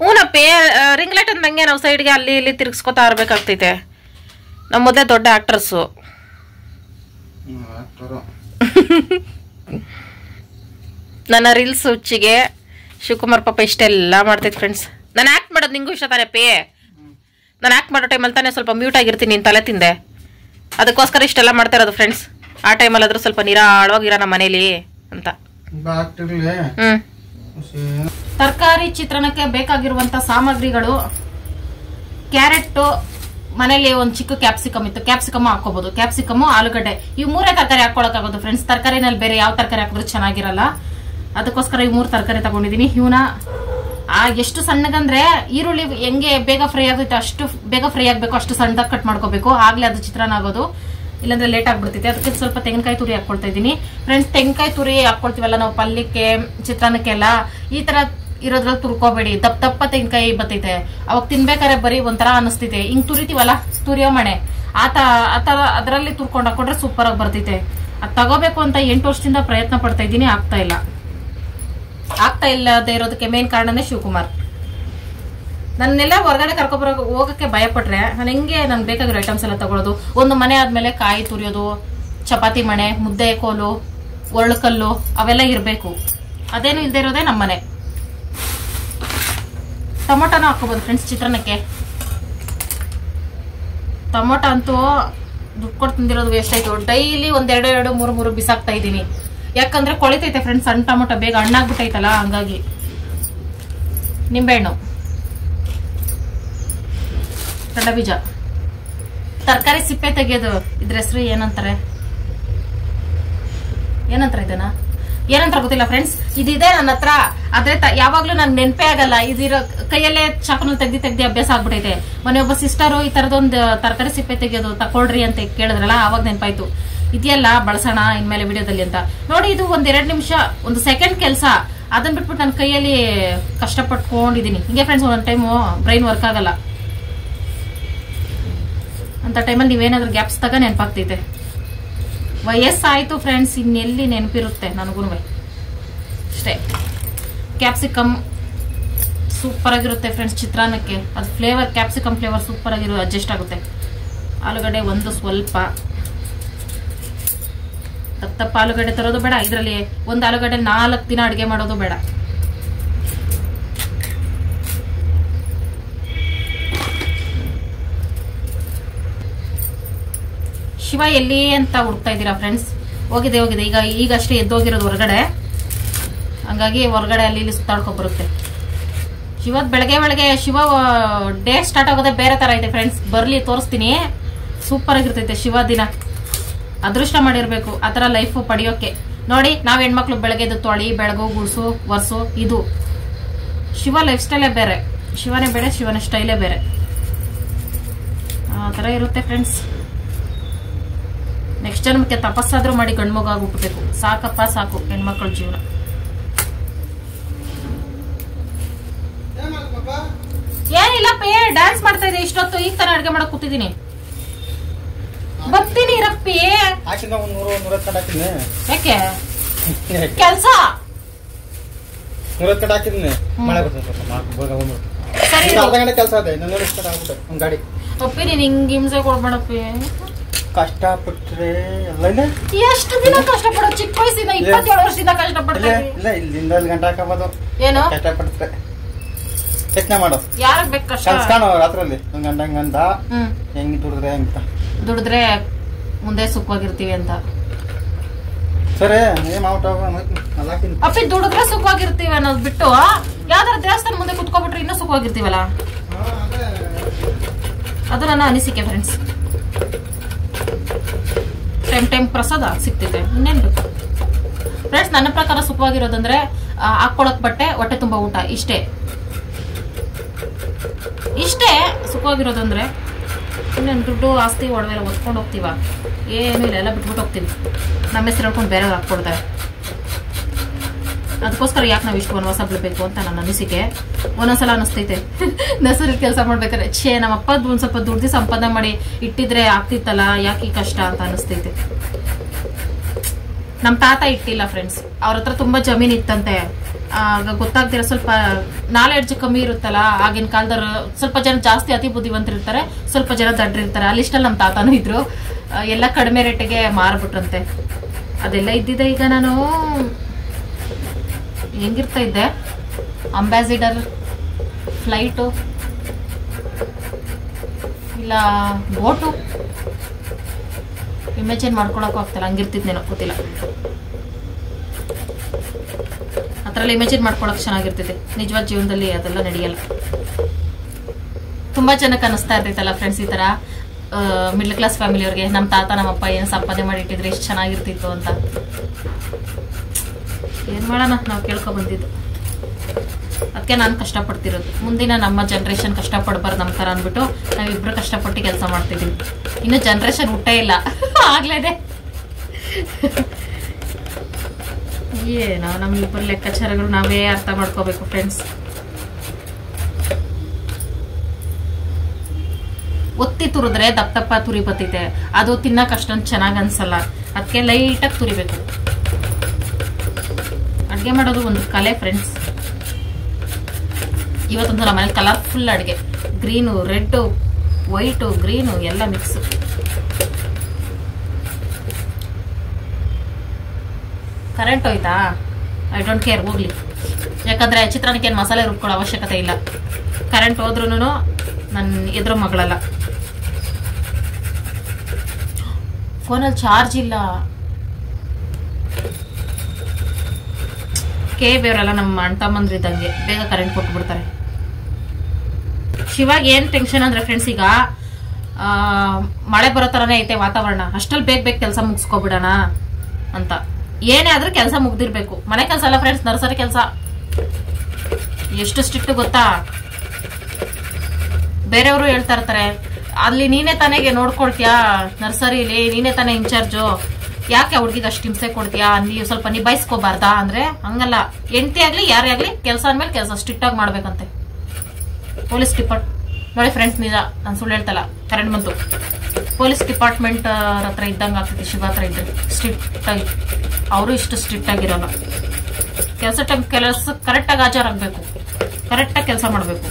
ಹೂನಪ್ಪಿ, ರಿಂಗ್ ಲೈಟ್ ಅಂದಂಗೆ ನಾವು ಸೈಡ್ಗೆ ಅಲ್ಲಿ ಇಲ್ಲಿ ತಿರ್ಗಿಸ್ಕೊತಾ ಇರ್ಬೇಕಾಗ್ತೈತೆ. ನಮ್ಮ ಮೊದಲೇ ದೊಡ್ಡ ಆಕ್ಟರ್ಸು. ನನ್ನ ರೀಲ್ಸ್ ಹುಚ್ಚಿಗೆ ಶಿವಕುಮಾರ್ ಪಾಪ ಇಷ್ಟೆಲ್ಲ ಮಾಡ್ತೈತೆ ಫ್ರೆಂಡ್ಸ್. ನಾನು ಆಕ್ಟ್ ಮಾಡೋದು ನಿಂಗೂ ಇಷ್ಟ ತಾನೆಪ್ಪಿ. ನಾನು ಆಕ್ಟ್ ಮಾಡೋ ಟೈಮಲ್ಲಿ ತಾನೇ ಸ್ವಲ್ಪ ಮ್ಯೂಟ್ ಆಗಿರ್ತೀನಿ, ನೀನು ತಲೆ ತಿಂದೆ, ಅದಕ್ಕೋಸ್ಕರ ಇಷ್ಟೆಲ್ಲ ಮಾಡ್ತಾ ಇರೋದು ಫ್ರೆಂಡ್ಸ್. ಆ ಟೈಮಲ್ಲಿ ಆದ್ರೂ ಸ್ವಲ್ಪ ನಿರಾಳವಾಗಿರೋ ನಮ್ಮ ಮನೇಲಿ ಅಂತ. ತರಕಾರಿ ಚಿತ್ರಾನ್ನಕ್ಕೆ ಬೇಕಾಗಿರುವಂತ ಸಾಮಗ್ರಿಗಳು: ಕ್ಯಾರೆಟ್, ಮನೇಲಿ ಒಂದು ಚಿಕ್ಕ ಕ್ಯಾಪ್ಸಿಕಮ್ ಇತ್ತು, ಕ್ಯಾಪ್ಸಿಕಮ್ ಹಾಕೋಬಹುದು. ಕ್ಯಾಪ್ಸಿಕಮ್, ಆಲೂಗಡ್ಡೆ, ಈ 3 ತರಕಾರಿ ಹಾಕೊಳಕಾಗೋದು ಫ್ರೆಂಡ್ಸ್. ತರಕಾರಿನಲ್ಲಿ ಬೇರೆ ಯಾವ ತರಕಾರಿ ಹಾಕಿದ್ರು ಚೆನ್ನಾಗಿರಲ್ಲ, ಅದಕ್ಕೋಸ್ಕರ ಈ 3 ತರಕಾರಿ ತಗೊಂಡಿದೀನಿ. ಇವನ ಎಷ್ಟು ಸಣ್ಣಗಂದ್ರೆ ಈರುಳ್ಳಿ ಹೆಂಗೆ ಬೇಗ ಫ್ರೈ ಆಗುತ್ತೆ ಅಷ್ಟು ಬೇಗ ಫ್ರೈ ಆಗ್ಬೇಕು, ಅಷ್ಟು ಸಣ್ಣದಾಗಿ ಕಟ್ ಮಾಡ್ಕೋಬೇಕು, ಆಗ್ಲೇ ಅದು ಚಿತ್ರಾನ್ನ ಆಗೋದು. ಇಲ್ಲಾಂದ್ರೆ ಲೇಟ್ ಆಗ್ಬಿಡ್ತೈತೆ. ಅದಕ್ಕೆ ಸ್ವಲ್ಪ ತೆಂಗಿನಕಾಯಿ ತುರಿ ಹಾಕೊಳ್ತಾ ಇದ್ದೀನಿ ಫ್ರೆಂಡ್ಸ್. ತೆಂಗಿನಕಾಯಿ ತುರಿ ಹಾಕೊಳ್ತೀವಲ್ಲ ನಾವು ಪಲ್ಯಕ್ಕೆ, ಚಿತ್ರಾನ್ನಕ್ಕೆಲ್ಲ, ಈ ತರ ಇರೋದ್ರಲ್ಲಿ ತುರ್ಕೋಬೇಡಿ. ದಪ್ಪ ತೆಂಗಿನಕಾಯಿ ಬರ್ತೈತೆ, ಅವಾಗ ತಿನ್ಬೇಕಾದ್ರೆ ಬರೀ ಒಂಥರ ಅನಿಸ್ತೈತೆ. ಹಿಂಗ್ ತುರಿತೀವಲ್ಲ, ತುರಿಯೋ ಮಣೆ ಆತರ ಅದರಲ್ಲಿ ತುರ್ಕೊಂಡು ಹಾಕೊಂಡ್ರೆ ಸೂಪರ್ ಆಗಿ ಬರ್ತೈತೆ. ಅದ್ ತಗೋಬೇಕು ಅಂತ 8 ವರ್ಷದಿಂದ ಪ್ರಯತ್ನ ಪಡ್ತಾ ಇದ್ದೀನಿ, ಆಗ್ತಾ ಇಲ್ಲದೆ ಇರೋದಕ್ಕೆ ಮೇನ್ ಕಾರಣನೇ ಶಿವಕುಮಾರ್. ನನ್ನೆಲ್ಲ ಹೊರಗಡೆ ಹೋಗಕ್ಕೆ ಭಯ ಪಟ್ರೆ ನಾನು ಹೆಂಗೆ ನನ್ಗೆ ಬೇಕಾಗಿರೋ ಐಟಮ್ಸ್ ಎಲ್ಲ ತಗೊಳ್ಳೋದು. ಒಂದು ಮನೆ ಆದ್ಮೇಲೆ ಕಾಯಿ ತುರಿಯೋದು, ಚಪಾತಿ ಮಣೆ, ಮುದ್ದೆ ಕೋಲು, ಒರಳುಕಲ್ಲು ಅವೆಲ್ಲ ಇರಬೇಕು. ಅದೇನು ಇಲ್ದೇ ಇರೋದೇ ನಮ್ಮನೆ. ಟೊಮೊಟೊನೂ ಹಾಕೋಬಹುದು ಫ್ರೆಂಡ್ಸ್ ಚಿತ್ರಾನ್ನಕ್ಕೆ. ಟೊಮೊಟೊ ಅಂತೂ ದುಡ್ಡು ಕೊಟ್ಟು ತಿಂದಿರೋದು ವೇಸ್ಟ್ ಆಯ್ತು. ಡೈಲಿ 1, 2, 3 ಬಿಸಾಕ್ತಾ ಇದ್ದೀನಿ. ಯಾಕಂದ್ರೆ ಕೊಳಿತೈತೆ ಫ್ರೆಂಡ್ಸ್, ಸಣ್ಣ ಟೊಮೊಟೊ ಬೇಗ ಹಣ್ಣಾಗ್ಬಿಟ್ಟೈತಲ್ಲ, ಹಂಗಾಗಿ. ನಿಂಬೆಹಣ್ಣು, ಕಡಲೆಬೀಜ, ತರಕಾರಿ ಸಿಪ್ಪೆ ತೆಗೆಯೋದು, ಇದ್ರ ಹೆಸರು ಏನಂತಾರೆ ಇದನ್ನ ಏನಂತ ಗೊತ್ತಿಲ್ಲ ಫ್ರೆಂಡ್ಸ್. ಇದಿದೆ ನನ್ನ ಹತ್ರ, ಆದ್ರೆ ಯಾವಾಗ್ಲೂ ನನ್ ನೆನಪೇ ಆಗಲ್ಲ. ಇದಿರೋ ಕೈಯಲ್ಲೇ ಚಾಕುನಲ್ಲಿ ತೆಗ್ದಿ ಅಭ್ಯಾಸ ಆಗ್ಬಿಟ್ಟೈತೆ. ಮೊನ್ನೆ ಸಿಸ್ಟರು ಈ ತರದೊಂದು ತರಕಾರಿ ಸಿಪ್ಪೆ ತೆಗೆಯೋದು ತಕೊಳ್ರಿ ಅಂತ ಕೇಳಿದ್ರಲ್ಲ, ಆವಾಗ ನೆನಪಾಯ್ತು ಇದೆಯಲ್ಲ ಬಳಸೋಣ ಇನ್ಮೇಲೆ ವಿಡಿಯೋದಲ್ಲಿ ಅಂತ. ನೋಡಿ, ಇದು 1-2 ನಿಮಿಷ, 1 ಸೆಕೆಂಡ್ ಕೆಲಸ. ಅದನ್ನ ಬಿಟ್ಬಿಟ್ಟು ನನ್ನ ಕೈಯಲ್ಲಿ ಕಷ್ಟಪಟ್ಕೊಂಡಿದೀನಿ. ಹಿಂಗೆ ಫ್ರೆಂಡ್ಸ್, ಒಂದೊಂದು ಟೈಮು ಬ್ರೈನ್ ವರ್ಕ್ ಆಗಲ್ಲ. ಅಂತ ಟೈಮಲ್ಲಿ ನೀವೇನಾದ್ರೂ ಗ್ಯಾಪ್ಸ್ ತಗ ನೆನಪಾಗ್ತೈತೆ. ವಯಸ್ಸಾಯ್ತು ಫ್ರೆಂಡ್ಸ್, ಇನ್ನೆಲ್ಲಿ ನೆನಪಿರುತ್ತೆ ನನಗೂ ಅಷ್ಟೇ. ಕ್ಯಾಪ್ಸಿಕಮ್ ಸೂಪರ್ ಆಗಿರುತ್ತೆ ಫ್ರೆಂಡ್ಸ್ ಚಿತ್ರಾನ್ನಕ್ಕೆ. ಅದು ಫ್ಲೇವರ್, ಕ್ಯಾಪ್ಸಿಕಮ್ ಫ್ಲೇವರ್ ಸೂಪರ್ ಆಗಿರೋ ಅಡ್ಜಸ್ಟ್ ಆಗುತ್ತೆ. ಆಲೂಗಡ್ಡೆ ಸ್ವಲ್ಪ ದಪ್ಪ ಆಲೂಗಡ್ಡೆ ತರೋದು ಬೇಡ. ಇದರಲ್ಲಿ ಒಂದು ಆಲೂಗಡ್ಡೆ 4 ದಿನ ಅಡುಗೆ ಮಾಡೋದು ಬೇಡ. ಶಿವ ಎಲ್ಲಿ ಅಂತ ಹುಡುಕ್ತಾ ಇದ್ದೀರಾ ಫ್ರೆಂಡ್ಸ್? ಹೋಗಿದೆ ಈಗಷ್ಟೇ ಎದ್ದೋಗಿರೋದು ಹೊರಗಡೆ, ಹಂಗಾಗಿ ಹೊರಗಡೆ ಅಲ್ಲಿ ಇಲ್ಲಿ ಸುತ್ತಾಡ್ಕೊ ಬರುತ್ತೆ. ಶಿವದ್ ಬೆಳಗ್ಗೆ ಶಿವ ಡೇ ಸ್ಟಾರ್ಟ್ ಆಗೋದೇ ಬೇರೆ ತರ ಇದೆ ಫ್ರೆಂಡ್ಸ್. ಬರ್ಲಿ ತೋರಿಸ್ತೀನಿ, ಸೂಪರ್ ಆಗಿರ್ತೈತೆ ಶಿವ ದಿನ. ಅದೃಷ್ಟ ಮಾಡಿರ್ಬೇಕು ಆತರ ಲೈಫ್ ಪಡೆಯೋಕೆ. ನೋಡಿ, ನಾವ್ ಹೆಣ್ಮಕ್ಳು ಬೆಳಗ್ಗೆ ಎದ್ದು ತೊಳಿ, ಬೆಳಗು, ಗುಡ್ಸು, ವರ್ಸು, ಇದು ಶಿವ ಲೈಫ್ ಸ್ಟೈಲೇ ಬೇರೆ. ಶಿವನೇ ಬೇರೆ, ಶಿವನ ಸ್ಟೈಲೇ ಬೇರೆ. ಆ ತರ ಇರುತ್ತೆ ಫ್ರೆಂಡ್ಸ್. ನೆಕ್ಸ್ಟ್ ಜನ್ಮಕ್ಕೆ ತಪಸ್ಸಾದ್ರೂ ಮಾಡಿ ಗಂಡ್ಮಗ ಹುಟ್ಟಬೇಕು. ಸಾಕಪ್ಪ ಸಾಕು ಹೆಣ್ಮಕ್ಳ ಜೀವನ. ಏನಿಲ್ಲಪ್ಪ, ಡ್ಯಾನ್ಸ್ ಮಾಡ್ತಾ ಇದೆ ಇಷ್ಟೊತ್ತು. ಈಗ ತಾನೇ ಅಡ್ಗೆ ಮಾಡಕ್ ಕೂತಿದ್ದೀನಿ. ಬರ್ತೀನಿ ರಪ್ಪಿ. ಯಾಕೆ ಕೆಲ್ಸ? ಅಪ್ಪಿ ನೀನ್ ಹಿಂಗ್ ಹಿಂಸೆ ಕೊಡ್ಬೇಡಪ್ಪಿ. ಕಷ್ಟಪಟ್ರೆ ಎಲ್ಲ ಇಲ್ಲ. ಎಷ್ಟು ದಿನ ಕಷ್ಟಪಡೋದು? ಚಿಕ್ಕ ವಯಸ್ಸಿಂದ 27 ವರ್ಷದಿಂದ ಕಷ್ಟಪಡ್ತಾ ಇಲ್ಲ ಇಲ್ಲಿಂದ ಅಲ್ಲಿ ಗಂಟೆ ಹಾಕಬಹುದು. ಏನು ಕಷ್ಟಪಡ್ತಾರೆ ಯತ್ನ ಮಾಡು. ಯಾರಕ್ ಬೇಕು ಕಷ್ಟ? ಕನ್ಸ್ಕಾಣೋ ರಾತ್ರಲ್ಲಿ ಗಂಟ ಹೆಂಗ್ ದುಡಿದ್ರೆ ಮುಂದೆ ಸುಖವಾಗಿರ್ತೀವಿ ಅಂತ. ಸರಿ ಅಪ್ಪಿ ದುಡಿದ್ರೆ ಸುಖವಾಗಿರ್ತೀವಿ ಅನ್ನೋದು ಬಿಟ್ಟು ಯಾವ್ದಾರ ದೇವಸ್ಥಾನ ಮುಂದೆ ಕುತ್ಕೊಬಿಟ್ರೆ ಇನ್ನೂ ಸುಖವಾಗಿರ್ತೀವಲ್ಲ, ಅದು ನನ್ನ ಅನಿಸಿಕೆ ಫ್ರೆಂಡ್ಸ್. ಟೈಮ್ ಪ್ರಸಾದ ಸಿಗ್ತಿದೆ, ಇನ್ನೇನ್ ಬೇಕು ಫ್ರೆಂಡ್ಸ್. ನನ್ನ ಪ್ರಕಾರ ಸುಖವಾಗಿರೋದಂದ್ರೆ ಹಾಕೊಳಕ್ ಬಟ್ಟೆ, ಹೊಟ್ಟೆ ತುಂಬಾ ಊಟ, ಇಷ್ಟೇ ಸುಖವಾಗಿರೋದಂದ್ರೆ. ಇನ್ನೇನು ದುಡ್ಡು ಆಸ್ತಿ ಒಡವೆ ಎಲ್ಲ ಒತ್ಕೊಂಡು ಹೋಗ್ತೀವ? ಏನೂ ಇಲ್ಲ, ಎಲ್ಲ ಬಿಟ್ಬಿಟ್ಟು ಹೋಗ್ತೀವಿ. ನಮ್ಮ ಹೆಸರು ಹೇಳ್ಕೊಂಡು ಬೇರೆಯವ್ರು ಹಾಕ್ಕೊಡ್ತಾರೆ. ಅದಕ್ಕೋಸ್ಕರ ಯಾಕೆ ನಾವು ಇಷ್ಟು ವನವಾಸ ಬಿಡಬೇಕು ಅಂತ ನನ್ನ ಅನಿಸಿಕೆ. ಒಂದೊಂದ್ಸಲ ಅನಿಸ್ತೈತೆ ನರ್ಸರಿ ಕೆಲಸ ಮಾಡ್ಬೇಕಾದ್ರೆ ನಮ್ಮಪ್ಪ ಒಂದ್ ಸ್ವಲ್ಪ ದುಡ್ಡು ಸಂಪಾದನೆ ಮಾಡಿ ಇಟ್ಟಿದ್ರೆ ಆಗ್ತಿತ್ತಲ್ಲ, ಯಾಕೆ ಈ ಕಷ್ಟ ಅಂತ ಅನಿಸ್ತೈತೆ. ನಮ್ ತಾತ ಇಟ್ಟಿಲ್ಲ ಫ್ರೆಂಡ್ಸ್, ಅವ್ರ ಹತ್ರ ತುಂಬಾ ಜಮೀನ್ ಇತ್ತಂತೆ. ಗೊತ್ತಾಗ್ತಿರೋ ಸ್ವಲ್ಪ ನಾಲೆಡ್ಜ್ ಕಮ್ಮಿ ಇರುತ್ತಲ್ಲ, ಆಗಿನ ಕಾಲದವ್ರು ಸ್ವಲ್ಪ ಜನ ಜಾಸ್ತಿ ಅತಿ ಬುದ್ಧಿವಂತರಿರ್ತಾರೆ, ಸ್ವಲ್ಪ ಜನ ದಡ್ರಿರ್ತಾರೆ. ಅಲ್ಲಿಷ್ಟಲ್ಲಿ ನಮ್ ತಾತಾನು ಇದ್ರು. ಎಲ್ಲ ಕಡಿಮೆ ರೇಟಿಗೆ ಮಾರ್ಬಿಟ್ರಂತೆ. ಅದೆಲ್ಲ ಇದ್ದಿದೆ. ಈಗ ನಾನು ಹೆಂಗಿರ್ತಾ ಇದ್ದೆ, ಅಂಬಾಸಿಡರ್ ಫ್ಲೈಟು ಇಲ್ಲ ಬೋಟು, ಇಮ್ಯಾಜಿನ್ ಮಾಡ್ಕೊಳಕ್ಕೂ ಆಗ್ತಲ್ಲ, ಹಂಗಿರ್ತಿದ್ನೇನೋ ಗೊತ್ತಿಲ್ಲ. ಅದ್ರಲ್ಲಿ ಇಮ್ಯಾಜಿನ್ ಮಾಡ್ಕೊಳಕ್ ಚೆನ್ನಾಗಿರ್ತೈತೆ. ನಿಜವಾದ ಜೀವನದಲ್ಲಿ ಅದೆಲ್ಲ ನಡೆಯಲ್ಲ. ತುಂಬಾ ಜನಕ್ಕೆ ಅನಿಸ್ತಾ ಇರ್ತೈತಲ್ಲ ಫ್ರೆಂಡ್ಸ್, ಈ ತರ ಮಿಡ್ಲ್ ಕ್ಲಾಸ್ ಫ್ಯಾಮಿಲಿಯವ್ರಿಗೆ ನಮ್ಮ ತಾತ ನಮ್ಮಪ್ಪ ಏನು ಸಂಪಾದನೆ ಮಾಡಿ ಇಟ್ಟಿದ್ರೆ ಎಷ್ಟು ಚೆನ್ನಾಗಿರ್ತಿತ್ತು ಅಂತ. ಏನ್ ಮಾಡೋಣ, ನಾವು ಕೇಳ್ಕೊ ಬಂದಿದ್ದು. ಅದಕ್ಕೆ ನಾನು ಕಷ್ಟಪಡ್ತಿರೋದು. ಮುಂದಿನ ನಮ್ಮ ಜನ್ರೇಷನ್ ಕಷ್ಟಪಡ್ಬಾರ್ದು ನಮ್ಮ ತರ ಅಂದ್ಬಿಟ್ಟು ನಾವಿಬ್ರು ಕಷ್ಟಪಟ್ಟು ಕೆಲಸ ಮಾಡ್ತಿದೀವಿ. ಇನ್ನು ಜನ್ರೇಷನ್ ಹುಟ್ಟೇ ಇಲ್ಲ, ಆಗ್ಲೇದೆ. ಏನೋ ನಮ್ಮಿಬ್ಬರು ಲೆಕ್ಕಾಚಾರಗಳು ನಾವೇ ಅರ್ಥ ಮಾಡ್ಕೋಬೇಕು ಫ್ರೆಂಡ್ಸ್. ಒತ್ತಿ ತುರಿದ್ರೆ ದಪ್ಪ ದಪ್ಪ ತುರಿ ಬತ್ತಿದೆ, ಅದು ತಿನ್ನಕ್ ಅಷ್ಟೊಂದು ಚೆನ್ನಾಗ್ ಅನ್ಸಲ್ಲ. ಅದಕ್ಕೆ ಲೈಟಾಗಿ ತುರಿಬೇಕು. ಅಡ್ಗೆ ಮಾಡೋದು ಒಂದು ಕಲೆ ಫ್ರೆಂಡ್ಸ್. ಇವತ್ತೊಂದು ನಮ್ಮ ಮನೇಲಿ ಕಲರ್ಫುಲ್ ಅಡ್ಗೆ, ಗ್ರೀನು, ರೆಡ್, ವೈಟು, ಗ್ರೀನು ಎಲ್ಲ ಮಿಕ್ಸ್. ಕರೆಂಟ್ ಹೋಯ್ತಾ? ಐ ಡೋಂಟ್ ಕೇರ್, ಹೋಗ್ಲಿ. ಯಾಕಂದ್ರೆ ಚಿತ್ರಾನ್ನಕ್ಕೆ ಏನು ಮಸಾಲೆ ರುಬ್ಕೊಳ್ಳೋ ಅವಶ್ಯಕತೆ ಇಲ್ಲ. ಕರೆಂಟ್ ಹೋದ್ರೂ ನನ್ನ ಎದುರು ಮಗಳಲ್ಲ. ಫೋನಲ್ಲಿ ಚಾರ್ಜ್ ಇಲ್ಲ. ಬೇರೆಲ್ಲ ನಮ್ಮ ಅಣ್ಣ ತಮ್ಮಂದ್ರು ಇದ್ದಂಗೆ ಬೇಗ ಕರೆಂಟ್ ಕೊಟ್ಬಿಡ್ತಾರೆ. ಶಿವಾಗ ಏನ್ ಟೆನ್ಷನ್ ಅಂದ್ರೆ ಫ್ರೆಂಡ್ಸ್, ಈಗ ಮಳೆ ಬರೋ ತರನೇ ಐತೆ ವಾತಾವರಣ. ಅಷ್ಟಲ್ಲಿ ಬೇಗ ಕೆಲಸ ಮುಗಿಸ್ಕೊಬಿಡೋಣ ಅಂತ. ಏನೇ ಆದ್ರೂ ಕೆಲಸ ಮುಗ್ದಿರ್ಬೇಕು. ಮನೆ ಕೆಲಸ ಅಲ್ಲ ಫ್ರೆಂಡ್ಸ್, ನರ್ಸರಿ ಕೆಲಸ ಎಷ್ಟು ಸ್ಟ್ರಿಕ್ಟ್ ಗೊತ್ತಾ? ಬೇರೆಯವರು ಹೇಳ್ತಾ ಇರ್ತಾರೆ, ಅಲ್ಲಿ ನೀನೇ ತಾನೇಗೆ ನೋಡ್ಕೊಳ್ತೀಯಾ, ನರ್ಸರಿಲಿ ನೀನೇ ತಾನೇ ಇನ್ಚಾರ್ಜು, ಯಾಕೆ ಹುಡುಗಿಗೆ ಅಷ್ಟು ಹಿಂಸೆ ಕೊಡ್ತೀಯಾ, ನೀವು ಸ್ವಲ್ಪ ನಿಭಾಯಿಸ್ಕೋಬಾರ್ದಾ ಅಂದ್ರೆ ಹಂಗಲ್ಲ. ಹೆಂಡತಿ ಆಗ್ಲಿ ಯಾರೇ ಆಗ್ಲಿ ಕೆಲಸ ಅಂದ್ಮೇಲೆ ಕೆಲಸ ಸ್ಟ್ರಿಕ್ಟ್ ಆಗಿ ಮಾಡ್ಬೇಕಂತೆ. ಪೊಲೀಸ್ ಡಿಪಾರ್ಟ್ ನೋಡಿ ಫ್ರೆಂಡ್ಸ್, ನಿಜ ನಾನು ಸುಳ್ಳು ಹೇಳ್ತಲ್ಲ, ಕರೆಂಟ್ ಬಂತು. ಪೊಲೀಸ್ ಡಿಪಾರ್ಟ್ಮೆಂಟ್ ಹತ್ರ ಇದ್ದಂಗೆ ಆಗ್ತೈತಿ ಶಿವ ಹತ್ರ ಇದ್ರೆ ಸ್ಟ್ರಿಕ್ಟ್ ಆಗಿ. ಅವರು ಇಷ್ಟು ಸ್ಟ್ರಿಕ್ಟ್ ಆಗಿರೋಲ್ಲ. ಕೆಲಸ ಟೈಮ್ ಕೆಲಸ ಕರೆಕ್ಟಾಗಿ ಹಾಜರಾಗಬೇಕು, ಕರೆಕ್ಟಾಗಿ ಕೆಲಸ ಮಾಡಬೇಕು.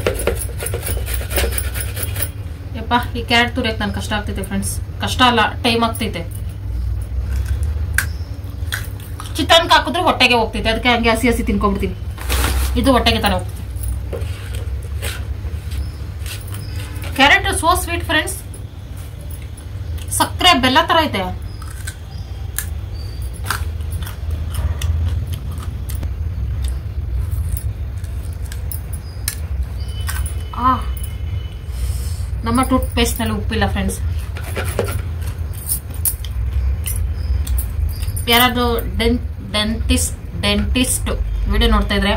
ಯಪ್ಪ, ಈ ಕ್ಯಾರೆಟ್ ತುರಿಯಕ್ಕೆ ನನ್ಗೆ ಕಷ್ಟ ಆಗ್ತೈತೆ ಫ್ರೆಂಡ್ಸ್. ಕಷ್ಟ ಅಲ್ಲ, ಟೈಮ್ ಆಗ್ತೈತೆ. ಚಿತ್ರಾನ್ನಕ್ಕೆ ಹಾಕಿದ್ರೆ ಹೊಟ್ಟೆಗೆ ಹೋಗ್ತೈತೆ, ಅದಕ್ಕೆ ಹಂಗೆ ಹಸಿ ಹಸಿ ತಿನ್ಕೊಂಡ್ಬಿಡ್ತೀನಿ. ಇದು ಹೊಟ್ಟೆಗೆ ತಾನೇ ಹೋಗ್ತೈತೆ. ಕ್ಯಾರೆಟ್ ಸೋ ಸ್ವೀಟ್ ಫ್ರೆಂಡ್ಸ್, ಸಕ್ಕರೆ ಬೆಲ್ಲ ತರ ಐತೆ. ನಮ್ಮ ಟೂತ್ ಪೇಸ್ಟ್ ನಲ್ಲಿ ಉಪ್ಪಿಲ್ಲ ಫ್ರೆಂಡ್ಸ್. ಯಾರಾದ್ರೂ ಡೆಂಟಿಸ್ಟ್ ವಿಡಿಯೋ ನೋಡ್ತಾ ಇದ್ರೆ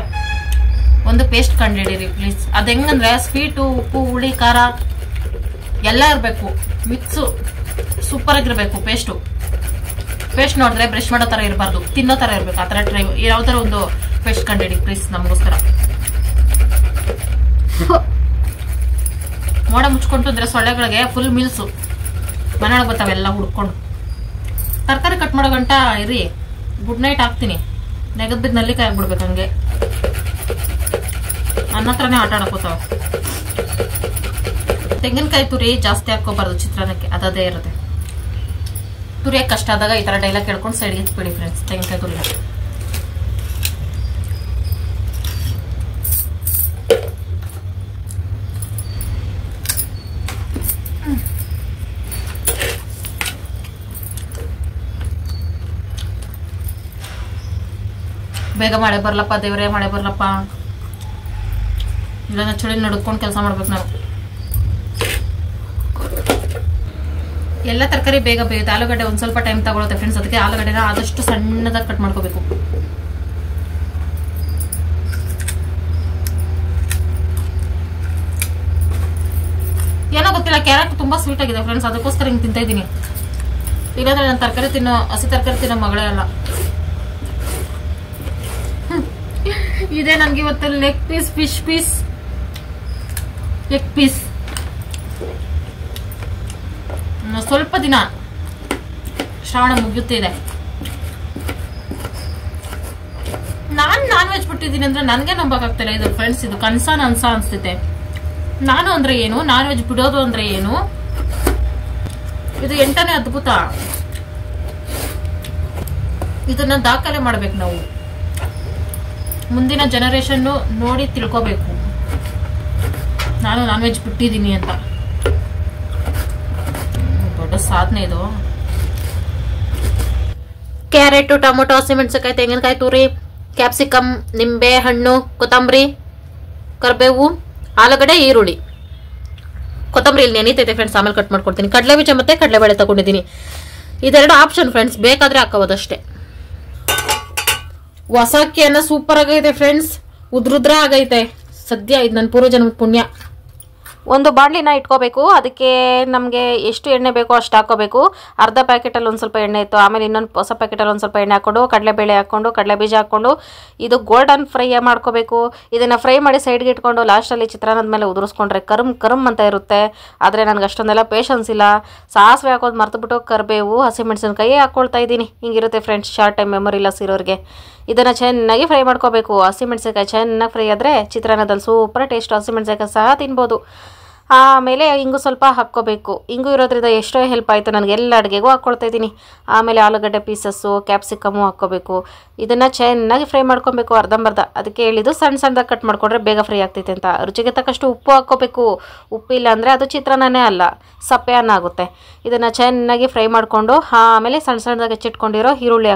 ಒಂದು ಪೇಸ್ಟ್ ಕಂಡುಹಿಡೀರಿ ಪ್ಲೀಸ್. ಅದ್ ಹೆಂಗಂದ್ರೆ ಸ್ವೀಟು, ಉಪ್ಪು, ಹುಳಿ, ಖಾರ ಎಲ್ಲ ಇರಬೇಕು, ಮಿಕ್ಸು ಸೂಪರ್ ಆಗಿರ್ಬೇಕು. ಪೇಸ್ಟ್ ನೋಡಿದ್ರೆ ಬ್ರಷ್ ಮಾಡೋ ತರ ಇರಬಾರ್ದು, ತಿನ್ನೋ ತರ ಇರ್ಬೇಕು. ಆ ತರ ಟ್ರೈ ಯಾವ್ದಾರ ಒಂದು ಪೇಸ್ಟ್ ಕಂಡುಹಿಡಿ ಪ್ಲೀಸ್ ನಮಗೋಸ್ಕರ. ಮೋಡ ಮುಚ್ಕೊಂಡು ಅಂದ್ರೆ ಸೊಳ್ಳೆಗಳಿಗೆ ಫುಲ್ ಮೀಲ್ಸು ಮನೆಯೊಳಗೆ ಬರ್ತಾವೆಲ್ಲ ಹುಡ್ಕೊಂಡು. ತರಕಾರಿ ಕಟ್ ಮಾಡೋ ಗಂಟ ಇರಿ, ಗುಡ್ ನೈಟ್ ಹಾಕ್ತೀನಿ. ನೆಗದ್ ಬಿದ್ದು ನಲ್ಲಿಕಾಯಿ ಆಗ್ಬಿಡ್ಬೇಕು ಹಂಗೆ. ನನ್ನ ಹತ್ರನೇ ಆಟ ಆಡಕೋತಾವ. ತೆಂಗಿನಕಾಯಿ ತುರಿ ಜಾಸ್ತಿ ಹಾಕೋಬಾರ್ದು ಚಿತ್ರಾನ್ನಕ್ಕೆ, ಅದೇ ಇರುತ್ತೆ. ತುರಿಯಕ್ಕೆ ಕಷ್ಟ ಆದಾಗ ಈ ಥರ ಡೈಲಾಗ್ ಕೇಳ್ಕೊಂಡು ಸೈಡ್ಗೆ ಎತ್ಬಿಡಿ ಫ್ರೆಂಡ್ಸ್. ತೆಂಗಿನಕಾಯಿ ತುರಿ ಬೇಗ ಮಳೆ ಬರ್ಲಪ್ಪ ದೇವ್ರೆ, ಮಳೆ ಬರ್ಲಪ್ಪ. ಇಲ್ಲ ಚಳಿ ನಡ್ಕೊಂಡು ಕೆಲಸ ಮಾಡ್ಬೇಕು ನಾವು. ಎಲ್ಲ ತರಕಾರಿ ಬೇಗ ಬೇಯುತ್ತೆ. ಆಲೂಗಡ್ಡೆ ಒಂದ್ ಸ್ವಲ್ಪ ಟೈಮ್ ತಗೊಳುತ್ತೆ ಫ್ರೆಂಡ್ಸ್. ಅದಕ್ಕೆ ಆಲೂಗಡ್ಡೆನ ಆದಷ್ಟು ಸಣ್ಣದಾಗಿ ಕಟ್ ಮಾಡ್ಕೋಬೇಕು. ಏನೋ ಗೊತ್ತಿಲ್ಲ, ಕ್ಯಾರೆಟ್ ತುಂಬಾ ಸ್ವೀಟ್ ಆಗಿದೆ ಫ್ರೆಂಡ್ಸ್, ಅದಕ್ಕೋಸ್ಕರ ಹಿಂಗೆ ತಿಂತಾ ಇದ್ದೀನಿ. ಇಲ್ಲಾಂದ್ರೆ ನಾನು ಹಸಿ ತರಕಾರಿ ತಿನ್ನೋ ಮಗಳೇ ಅಲ್ಲ. ಇದೆ ನನ್ಗೆ ಇವತ್ತು leg piece, fish piece, leg piece. ಸ್ವಲ್ಪ ದಿನ ಶ್ರಾವಣ ಮುಗಿಯುತ್ತಿದೆ. ನಾನು ನಾನ್ ವೆಜ್ ಬಿಟ್ಟಿದ್ದೀನಿ ಅಂದ್ರೆ ನನಗೆ ನಂಬಕ್ಕಾಗ್ತಿಲ್ಲ ಇದು ಫ್ರೆಂಡ್ಸ್. ಇದು ಕನ್ಸ ಅನ್ಸ್ತೈತೆ. ನಾನು ಅಂದ್ರೆ ಏನು, ನಾನ್ ವೆಜ್ ಬಿಡೋದು ಅಂದ್ರೆ ಏನು, ಇದು 8ನೇ ಅದ್ಭುತ. ಇದನ್ನ ದಾಖಲೆ ಮಾಡ್ಬೇಕು ನಾವು. ಮುಂದಿನ ಜನರೇಷನ್ ನೋಡಿ ತಿಳ್ಕೋಬೇಕು ನಾನು ನಾನ್ ವೆಜ್ ಬಿಟ್ಟಿದ್ದೀನಿ ಅಂತ. ದೊಡ್ಡ ಸಾಧನೆ ಇದು. ಕ್ಯಾರೆಟ್, ಟೊಮೊಟೊ, ಹಸಿಮೆಣಸಿನಕಾಯಿ, ತೆಂಗಿನಕಾಯಿ ತುರಿ, ಕ್ಯಾಪ್ಸಿಕಮ್, ನಿಂಬೆ ಹಣ್ಣು, ಕೊತ್ತಂಬರಿ, ಕರಿಬೇವು, ಆಲೂಗಡ್ಡೆ, ಈರುಳ್ಳಿ. ಕೊತ್ತಂಬರಿ ಇಲ್ಲಿ ನೆನೀತೈತೆ ಫ್ರೆಂಡ್ಸ್, ಆಮೇಲೆ ಕಟ್ ಮಾಡ್ಕೊಡ್ತೀನಿ. ಕಡಲೆ ಬೀಜ ಮತ್ತೆ ಕಡಲೆಬೇಳೆ ತಗೊಂಡಿದ್ದೀನಿ. ಇದೆರಡು ಆಪ್ಷನ್ ಫ್ರೆಂಡ್ಸ್, ಬೇಕಾದ್ರೆ ಹಾಕೋಬೋದಷ್ಟೇ. ಹೊಸ ಅಕ್ಕಿಯನ್ನ ಸೂಪರ್ ಆಗೈತೆ ಫ್ರೆಂಡ್ಸ್, ಉದ್ರುದ್ರ ಆಗೈತೆ. ಸದ್ಯ ಇದು ನನ್ನ ಪೂರ್ವಜನ್ಮದ ಪುಣ್ಯ. ಒಂದು ಬಾಣಲಿನ ಇಟ್ಕೋಬೇಕು. ಅದಕ್ಕೆ ನಮಗೆ ಎಷ್ಟು ಎಣ್ಣೆ ಬೇಕೋ ಅಷ್ಟು ಹಾಕೋಬೇಕು. ಅರ್ಧ ಪ್ಯಾಕೆಟಲ್ಲಿ ಒಂದು ಸ್ವಲ್ಪ ಎಣ್ಣೆ ಇತ್ತು. ಆಮೇಲೆ ಇನ್ನೊಂದು ಹೊಸ ಪ್ಯಾಕೆಟಲ್ಲಿ ಒಂದು ಸ್ವಲ್ಪ ಎಣ್ಣೆ ಹಾಕ್ಕೊಂಡು ಕಡಲೆಬೇಳೆ ಹಾಕ್ಕೊಂಡು ಕಡಲೆ ಬೀಜ ಹಾಕ್ಕೊಂಡು ಇದು ಗೋಲ್ಡನ್ ಫ್ರೈ ಮಾಡ್ಕೋಬೇಕು. ಇದನ್ನು ಫ್ರೈ ಮಾಡಿ ಸೈಡ್ಗೆ ಇಟ್ಕೊಂಡು ಲಾಸ್ಟಲ್ಲಿ ಚಿತ್ರಾನ್ನದ ಮೇಲೆ ಉದುರಿಸ್ಕೊಂಡ್ರೆ ಕರಮ್ ಅಂತ ಇರುತ್ತೆ. ಆದರೆ ನನಗೆ ಅಷ್ಟೊಂದೆಲ್ಲ ಪೇಷನ್ಸ್ ಇಲ್ಲ. ಸಾಸಿವೆ ಹಾಕೋದು ಮರ್ತುಬಿಟ್ಟು ಕರಿಬೇವು, ಹಸಿಮೆಣಸಿನಕಾಯಿ ಹಾಕ್ಕೊಳ್ತಾ ಇದ್ದೀನಿ. ಹಿಂಗಿರುತ್ತೆ friends short time memory loss ಇರೋರಿಗೆ. ಇದನ್ನು ಚೆನ್ನಾಗಿ ಫ್ರೈ ಮಾಡ್ಕೋಬೇಕು. ಹಸಿಮೆಣಸಿನಕಾಯಿ ಚೆನ್ನಾಗಿ ಫ್ರೈ ಆದರೆ ಚಿತ್ರಾನ್ನದಲ್ಲಿ ಸೂಪರ್ ಟೇಸ್ಟ್. ಹಸಿಮೆಣಸಿನಕಾಯಿ ಸಹ ತಿನ್ಬೋದು. ಆಮೇಲೆ ಇಂಗು ಸ್ವಲ್ಪ ಹಾಕ್ಕೋಬೇಕು. ಇಂಗು ಇರೋದ್ರಿಂದ ಎಷ್ಟೋ ಹೆಲ್ಪ್ ಆಯಿತು ನನಗೆ. ಎಲ್ಲ ಅಡುಗೆಗೂ ಹಾಕ್ಕೊಳ್ತಾ ಇದ್ದೀನಿ. ಆಮೇಲೆ ಆಲೂಗಡ್ಡೆ ಪೀಸಸ್ಸು, ಕ್ಯಾಪ್ಸಿಕಮ್ಮು ಹಾಕ್ಕೋಬೇಕು. ಇದನ್ನು ಚೆನ್ನಾಗಿ ಫ್ರೈ ಮಾಡ್ಕೊಬೇಕು ಅರ್ಧಂಬರ್ಧ. ಅದಕ್ಕೆ ಹೇಳಿದ್ದು ಸಣ್ಣದಾಗಿ ಕಟ್ ಮಾಡಿಕೊಂಡ್ರೆ ಬೇಗ ಫ್ರೈ ಆಗ್ತೈತೆ ಅಂತ. ರುಚಿಗೆ ತಕ್ಕಷ್ಟು ಉಪ್ಪು ಹಾಕ್ಕೋಬೇಕು. ಉಪ್ಪಿಲ್ಲ ಅಂದರೆ ಅದು ಚಿತ್ರಾನ್ನನೇ ಅಲ್ಲ, ಸಪ್ಪೆ ಅನ್ನ ಆಗುತ್ತೆ. ಇದನ್ನು ಚೆನ್ನಾಗಿ ಫ್ರೈ ಮಾಡಿಕೊಂಡು ಆಮೇಲೆ ಸಣ್ಣದಾಗಿ ಹೆಚ್ಚಿಟ್ಕೊಂಡಿರೋ ಈರುಳ್ಳಿ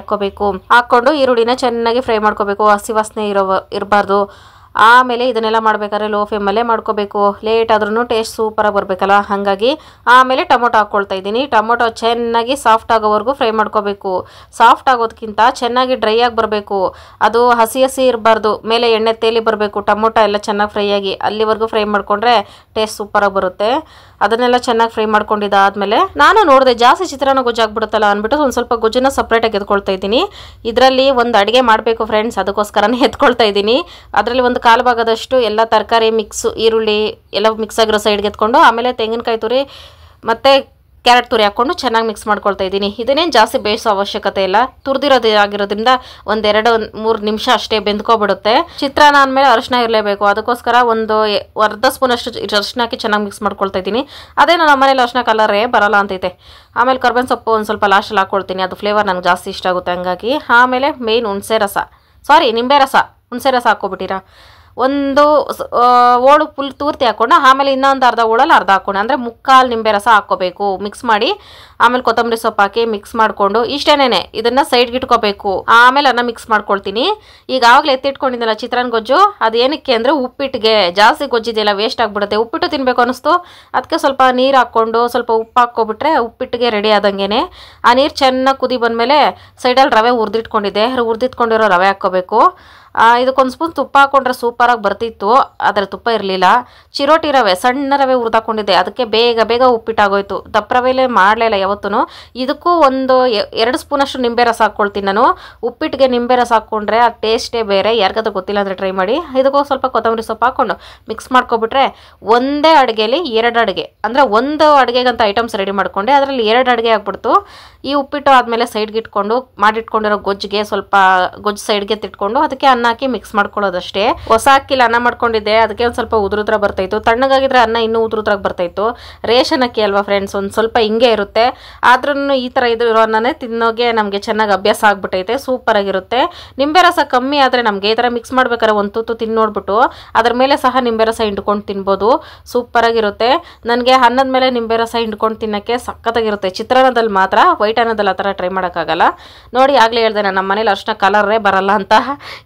ಹಾಕ್ಕೊಂಡು ಈರುಳ್ಳಿನ ಚೆನ್ನಾಗಿ ಫ್ರೈ ಮಾಡ್ಕೋಬೇಕು. ಹಸಿ ವಾಸನೆ ಇರಬಾರ್ದು. ಆಮೇಲೆ ಇದನ್ನೆಲ್ಲ ಮಾಡಬೇಕಾದ್ರೆ ಲೋ ಫ್ಲೇಮಲ್ಲೇ ಮಾಡ್ಕೋಬೇಕು. ಲೇಟ್ ಆದ್ರೂ ಟೇಸ್ಟ್ ಸೂಪರಾಗಿ ಬರಬೇಕಲ್ಲ, ಹಾಗಾಗಿ ಆಮೇಲೆ ಟೊಮೊಟೊ ಹಾಕ್ಕೊಳ್ತಾ ಇದ್ದೀನಿ. ಟೊಮೊಟೊ ಚೆನ್ನಾಗಿ ಸಾಫ್ಟ್ ಆಗೋವರೆಗೂ ಫ್ರೈ ಮಾಡ್ಕೋಬೇಕು. ಸಾಫ್ಟ್ ಆಗೋದಕ್ಕಿಂತ ಚೆನ್ನಾಗಿ ಡ್ರೈ ಆಗಿ ಬರಬೇಕು. ಅದು ಹಸಿ ಇರಬಾರ್ದು, ಮೇಲೆ ಎಣ್ಣೆ ತೇಲಿ ಬರಬೇಕು. ಟೊಮೊಟೊ ಎಲ್ಲ ಚೆನ್ನಾಗಿ ಫ್ರೈ ಆಗಿ ಅಲ್ಲಿವರೆಗೂ ಫ್ರೈ ಮಾಡಿಕೊಂಡ್ರೆ ಟೇಸ್ಟ್ ಸೂಪರಾಗಿ ಬರುತ್ತೆ. ಅದನ್ನೆಲ್ಲ ಚೆನ್ನಾಗಿ ಫ್ರೈ ಮಾಡ್ಕೊಂಡಿದ್ದಾದ್ಮೇಲೆ ನಾನು ನೋಡಿದೆ ಜಾಸ್ತಿ ಚಿತ್ರಾನ್ನ ಗೊಜ್ಜಾಗ್ಬಿಡುತ್ತಲ್ಲ ಅಂದ್ಬಿಟ್ಟು ಒಂದು ಸ್ವಲ್ಪ ಗೊಜ್ಜನ್ನ ಸಪ್ರೇಟಾಗಿ ಎತ್ಕೊಳ್ತಾ ಇದ್ದೀನಿ. ಇದರಲ್ಲಿ ಒಂದು ಅಡುಗೆ ಮಾಡಬೇಕು ಫ್ರೆಂಡ್ಸ್, ಅದಕ್ಕೋಸ್ಕರನೇ ಎತ್ಕೊಳ್ತಾ ಇದ್ದೀನಿ. ಅದರಲ್ಲಿ ಒಂದು ಕಾಲು ಭಾಗದಷ್ಟು ಎಲ್ಲ ತರಕಾರಿ ಮಿಕ್ಸ್, ಈರುಳ್ಳಿ ಎಲ್ಲ ಮಿಕ್ಸ್ ಆಗಿರೋ ಸೈಡ್ಗೆ ಎತ್ಕೊಂಡು ಆಮೇಲೆ ತೆಂಗಿನಕಾಯಿ ತುರಿ ಮತ್ತು ಕ್ಯಾರೆಟ್ ತುರಿ ಹಾಕ್ಕೊಂಡು ಚೆನ್ನಾಗಿ ಮಿಕ್ಸ್ ಮಾಡ್ಕೊಳ್ತಾ ಇದ್ದೀನಿ. ಇದನ್ನೇನು ಜಾಸ್ತಿ ಬೇಯಿಸೋ ಅವಶ್ಯಕತೆ ಇಲ್ಲ. ತುರಿದಿರೋದು ಆಗಿರೋದ್ರಿಂದ 1-2-3 ನಿಮಿಷ ಅಷ್ಟೇ ಬೆಂದ್ಕೊಬಿಡುತ್ತೆ. ಚಿತ್ರಾನ್ನ ಅಂದಮೇಲೆ ಅರಿಶಿನ ಇರಲೇಬೇಕು. ಅದಕ್ಕೋಸ್ಕರ ಒಂದು ಅರ್ಧ ಸ್ಪೂನ್ ಅಷ್ಟು ಅರಿಶಿನ ಹಾಕಿ ಚೆನ್ನಾಗಿ ಮಿಕ್ಸ್ ಮಾಡ್ಕೊಳ್ತಾ ಇದ್ದೀನಿ. ಅದೇ ನಮ್ಮ ಮನೇಲಿ ಅರಿಶಿನ ಕಲರೇ ಬರಲ್ಲ ಅಂತೈತೆ. ಆಮೇಲೆ ಕರ್ಬೇವಿನ ಸೊಪ್ಪು ಒಂದು ಸ್ವಲ್ಪ ಲಾಸ್ಟಲ್ಲಿ ಹಾಕ್ಕೊಳ್ತೀನಿ. ಅದು ಫ್ಲೇವರ್ ನನಗೆ ಜಾಸ್ತಿ ಇಷ್ಟ ಆಗುತ್ತೆ ಹಂಗಾಗಿ. ಆಮೇಲೆ ಮೇಯ್ನ್ ನಿಂಬೆ ರಸ, ಹುಣಸೆ ರಸ ಹಾಕ್ಕೊಬಿಟ್ಟಿರಾ. ಒಂದು ಓಳು ಫುಲ್ ತೂರ್ತಿ ಹಾಕ್ಕೊಂಡು ಆಮೇಲೆ ಇನ್ನೊಂದು ಅರ್ಧ ಓಳಲ್ಲಿ ಅರ್ಧ ಹಾಕ್ಕೊಂಡು ಅಂದರೆ 3/4 ನಿಂಬೆ ರಸ ಹಾಕ್ಕೋಬೇಕು. ಮಿಕ್ಸ್ ಮಾಡಿ ಆಮೇಲೆ ಕೊತ್ತಂಬರಿ ಸೊಪ್ಪು ಹಾಕಿ ಮಿಕ್ಸ್ ಮಾಡಿಕೊಂಡು ಇಷ್ಟೇನೆ ಇದನ್ನು ಸೈಡ್ಗೆ ಇಟ್ಕೋಬೇಕು. ಆಮೇಲೆ ಅನ್ನ ಮಿಕ್ಸ್ ಮಾಡ್ಕೊಳ್ತೀನಿ. ಈಗಾಗಲೇ ಎತ್ತಿಟ್ಕೊಂಡಿದ್ದಲ್ಲ ಚಿತ್ರಾನ್ನ ಗೊಜ್ಜು, ಅದೇನಕ್ಕೆ ಅಂದರೆ ಉಪ್ಪಿಟ್ಟಿಗೆ. ಜಾಸ್ತಿ ಗೊಜ್ಜಿದೆಯಲ್ಲ ವೇಸ್ಟ್ ಆಗಿಬಿಡುತ್ತೆ. ಉಪ್ಪಿಟ್ಟು ತಿನ್ನಬೇಕು ಅನ್ನಿಸ್ತು, ಅದಕ್ಕೆ ಸ್ವಲ್ಪ ನೀರು ಹಾಕ್ಕೊಂಡು ಸ್ವಲ್ಪ ಉಪ್ಪು ಹಾಕ್ಕೊಬಿಟ್ರೆ ಉಪ್ಪಿಟ್ಟಿಗೆ ರೆಡಿ ಆದಂಗೆ. ಆ ನೀರು ಚೆನ್ನಾಗಿ ಕುದಿ ಬಂದಮೇಲೆ ಸೈಡಲ್ಲಿ ರವೆ ಹುರಿದಿಟ್ಕೊಂಡಿರೋ ರವೆ ಹಾಕ್ಕೋಬೇಕು. ಇದಕ್ಕೊಂದು ಸ್ಪೂನ್ ತುಪ್ಪ ಹಾಕ್ಕೊಂಡ್ರೆ ಸೂಪರಾಗಿ ಬರ್ತಿತ್ತು, ಆದರೆ ತುಪ್ಪ ಇರಲಿಲ್ಲ. ಚಿರೋಟಿ ರವೆ, ಸಣ್ಣ ರವೆ ಹುರಿದಾಕೊಂಡಿದ್ದೆ, ಅದಕ್ಕೆ ಬೇಗ ಉಪ್ಪಿಟ್ಟಾಗೋಯ್ತು. ದಪ್ಪ ರವೆಲೇ ಮಾಡಲಿಲ್ಲ ಯಾವತ್ತೂ. ಇದಕ್ಕೂ ಒಂದು 2 ಸ್ಪೂನಷ್ಟು ನಿಂಬೆ ರಸ ಹಾಕ್ಕೊಳ್ತೀನಿ ನಾನು. ಉಪ್ಪಿಟ್ಟಿಗೆ ನಿಂಬೆ ರಸ ಹಾಕ್ಕೊಂಡ್ರೆ ಆ ಟೇಸ್ಟೇ ಬೇರೆ. ಯಾರಿಗಾದ್ರೂ ಗೊತ್ತಿಲ್ಲ ಅಂದರೆ ಟ್ರೈ ಮಾಡಿ. ಇದಕ್ಕೂ ಸ್ವಲ್ಪ ಕೊತ್ತಂಬರಿ ಸೊಪ್ಪು ಹಾಕ್ಕೊಂಡು ಮಿಕ್ಸ್ ಮಾಡ್ಕೊಬಿಟ್ರೆ ಒಂದೇ ಅಡುಗೆಯಲ್ಲಿ 2 ಅಡುಗೆ, ಅಂದರೆ ಒಂದು ಅಡುಗೆಗಂತ ಐಟಮ್ಸ್ ರೆಡಿ ಮಾಡ್ಕೊಂಡೆ, ಅದರಲ್ಲಿ 2 ಅಡುಗೆ ಆಗ್ಬಿಡ್ತು. ಈ ಉಪ್ಪಿಟ್ಟು ಆದಮೇಲೆ ಸೈಡ್ಗೆ ಇಟ್ಕೊಂಡು ಮಾಡಿಟ್ಕೊಂಡಿರೋ ಗೊಜ್ಜಿಗೆ ಸ್ವಲ್ಪ ಗೊಜ್ಜು ಸೈಡ್ಗೆ ತಿಟ್ಕೊಂಡು ಅದಕ್ಕೆ ಅನ್ನ ಹಾಕಿ ಮಿಕ್ಸ್ ಮಾಡ್ಕೊಳ್ಳೋದಷ್ಟೇ. ಹೊಸ ಅಕ್ಕಿಲಿ ಅನ್ನ ಮಾಡ್ಕೊಂಡಿದ್ದೆ, ಅದಕ್ಕೆ ಒಂದು ಸ್ವಲ್ಪ ಉದುರುದ್ರ ಬರ್ತಾಯಿತ್ತು. ತಣ್ಣಗಾಗಿದ್ರೆ ಅನ್ನ ಇನ್ನೂ ಉದುರುದ್ರಾಗ ಬರ್ತಾಯಿತ್ತು. ರೇಷನ್ ಅಕ್ಕಿ ಅಲ್ವಾ ಫ್ರೆಂಡ್ಸ್, ಒಂದು ಸ್ವಲ್ಪ ಹಿಂಗೆ ಇರುತ್ತೆ. ಆದ್ರೂ ಈ ಥರ ಇದ್ರನ್ನೇ ತಿನ್ನೋಗೆ ನಮಗೆ ಚೆನ್ನಾಗಿ ಅಭ್ಯಾಸ ಆಗ್ಬಿಟ್ಟೈತೆ. ಸೂಪರಾಗಿರುತ್ತೆ. ನಿಂಬೆ ರಸ ಕಮ್ಮಿ ಆದರೆ ನಮಗೆ ಈ ಥರ ಮಿಕ್ಸ್ ಮಾಡ್ಬೇಕಾದ್ರೆ ಒಂದು ತುತ್ತು ತಿಂದು ನೋಡ್ಬಿಟ್ಟು ಅದ್ರ ಮೇಲೆ ಸಹ ನಿಂಬೆ ರಸ ಹಿಂಡ್ಕೊಂಡು ತಿನ್ಬೋದು. ಸೂಪರಾಗಿರುತ್ತೆ. ನನಗೆ ಅನ್ನದ ಮೇಲೆ ನಿಂಬೆ ರಸ ಹಿಂಡ್ಕೊಂಡು ತಿನ್ನೋಕ್ಕೆ ಸಖತ್ತಾಗಿರುತ್ತೆ. ಚಿತ್ರಾನ್ನದಲ್ಲಿ ಮಾತ್ರ, ವೈಟ್ ಅನ್ನದಲ್ಲಿ ಆ ಥರ ಟ್ರೈ ಮಾಡೋಕ್ಕಾಗಲ್ಲ. ನೋಡಿ ಆಗಲೇ ಹೇಳ್ದೆ ನಮ್ಮ ಮನೇಲಿ ಅರ್ಶಿನ ಕಲರೇ ಬರಲ್ಲ ಅಂತ.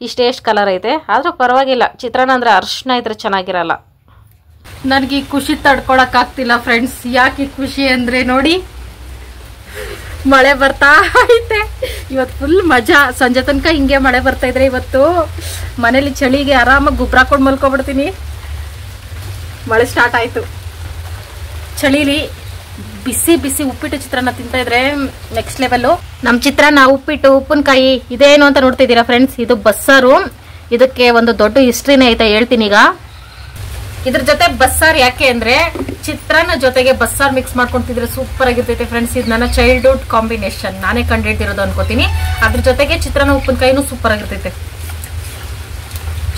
ಇಷ್ಟೇಷ್ಟು ಕಲರ್ ಐತೆ, ಆದರೂ ಪರವಾಗಿಲ್ಲ. ಚಿತ್ರಾನ್ನ ಅಂದರೆ ಅರ್ಶಿನ ಇದ್ರೆ ಚೆನ್ನಾಗಿರಲ್ಲ. ನನಗೆ ಈ ಖುಷಿ ತಡ್ಕೊಳಕ್ಕಾಗ್ತಿಲ್ಲ ಫ್ರೆಂಡ್ಸ್. ಯಾಕೆ ಖುಷಿ ಅಂದರೆ ನೋಡಿ, ಮಳೆ ಬರ್ತಾ ಐತೆ. ಇವತ್ತು ಫುಲ್ ಮಜಾ. ಸಂಜೆ ತನಕ ಹಿಂಗೆ ಮಳೆ ಬರ್ತಾ ಇದ್ರೆ ಇವತ್ತು ಮನೇಲಿ ಚಳಿಗೆ ಆರಾಮಾಗಿ ಗುಬ್ರ ಹಾಕೊಂಡು ಮಲ್ಕೊಬಿಡ್ತೀನಿ. ಮಳೆ ಸ್ಟಾರ್ಟ್ ಆಯಿತು. ಚಳಿಲಿ ಬಿಸಿ ಬಿಸಿ ಉಪ್ಪಿಟ್ಟು ಚಿತ್ರಾನ್ನ ತಿಂತಾ ಇದ್ರೆ ನೆಕ್ಸ್ಟ್ ಲೆವೆಲ್ಲು. ನಮ್ಮ ಚಿತ್ರಾನ್ನ, ಉಪ್ಪಿಟ್ಟು, ಉಪ್ಪಿನಕಾಯಿ ಇದೇನು ಅಂತ ನೋಡ್ತಿದ್ದೀರಾ ಫ್ರೆಂಡ್ಸ್? ಇದು ಬಸ್ಸಾರು. ಇದಕ್ಕೆ ಒಂದು ದೊಡ್ಡ ಹಿಸ್ಟ್ರಿನೇ ಐತೆ, ಹೇಳ್ತೀನಿ ಈಗ. ಇದ್ರ ಜೊತೆ ಬಸ್ಸಾರ್ ಯಾಕೆ ಅಂದ್ರೆ ಚಿತ್ರಾನ್ನ ಜೊತೆಗೆ ಬಸ್ಸಾರ್ ಮಿಕ್ಸ್ ಮಾಡ್ಕೊಂತಿದ್ರೆ ಸೂಪರ್ ಆಗಿರ್ತೈತೆ ಫ್ರೆಂಡ್ಸ್. ಇದು ನನ್ನ ಚೈಲ್ಡ್ಹುಡ್ ಕಾಂಬಿನೇಷನ್, ನಾನೇ ಕಂಡಿಡ್ದಿರೋದು ಅನ್ಕೋತೀನಿ. ಅದ್ರ ಜೊತೆಗೆ ಚಿತ್ರಾನ್ನ ಉಪ್ಪಿನಕಾಯಿನೂ ಸೂಪರ್ ಆಗಿರ್ತೈತೆ.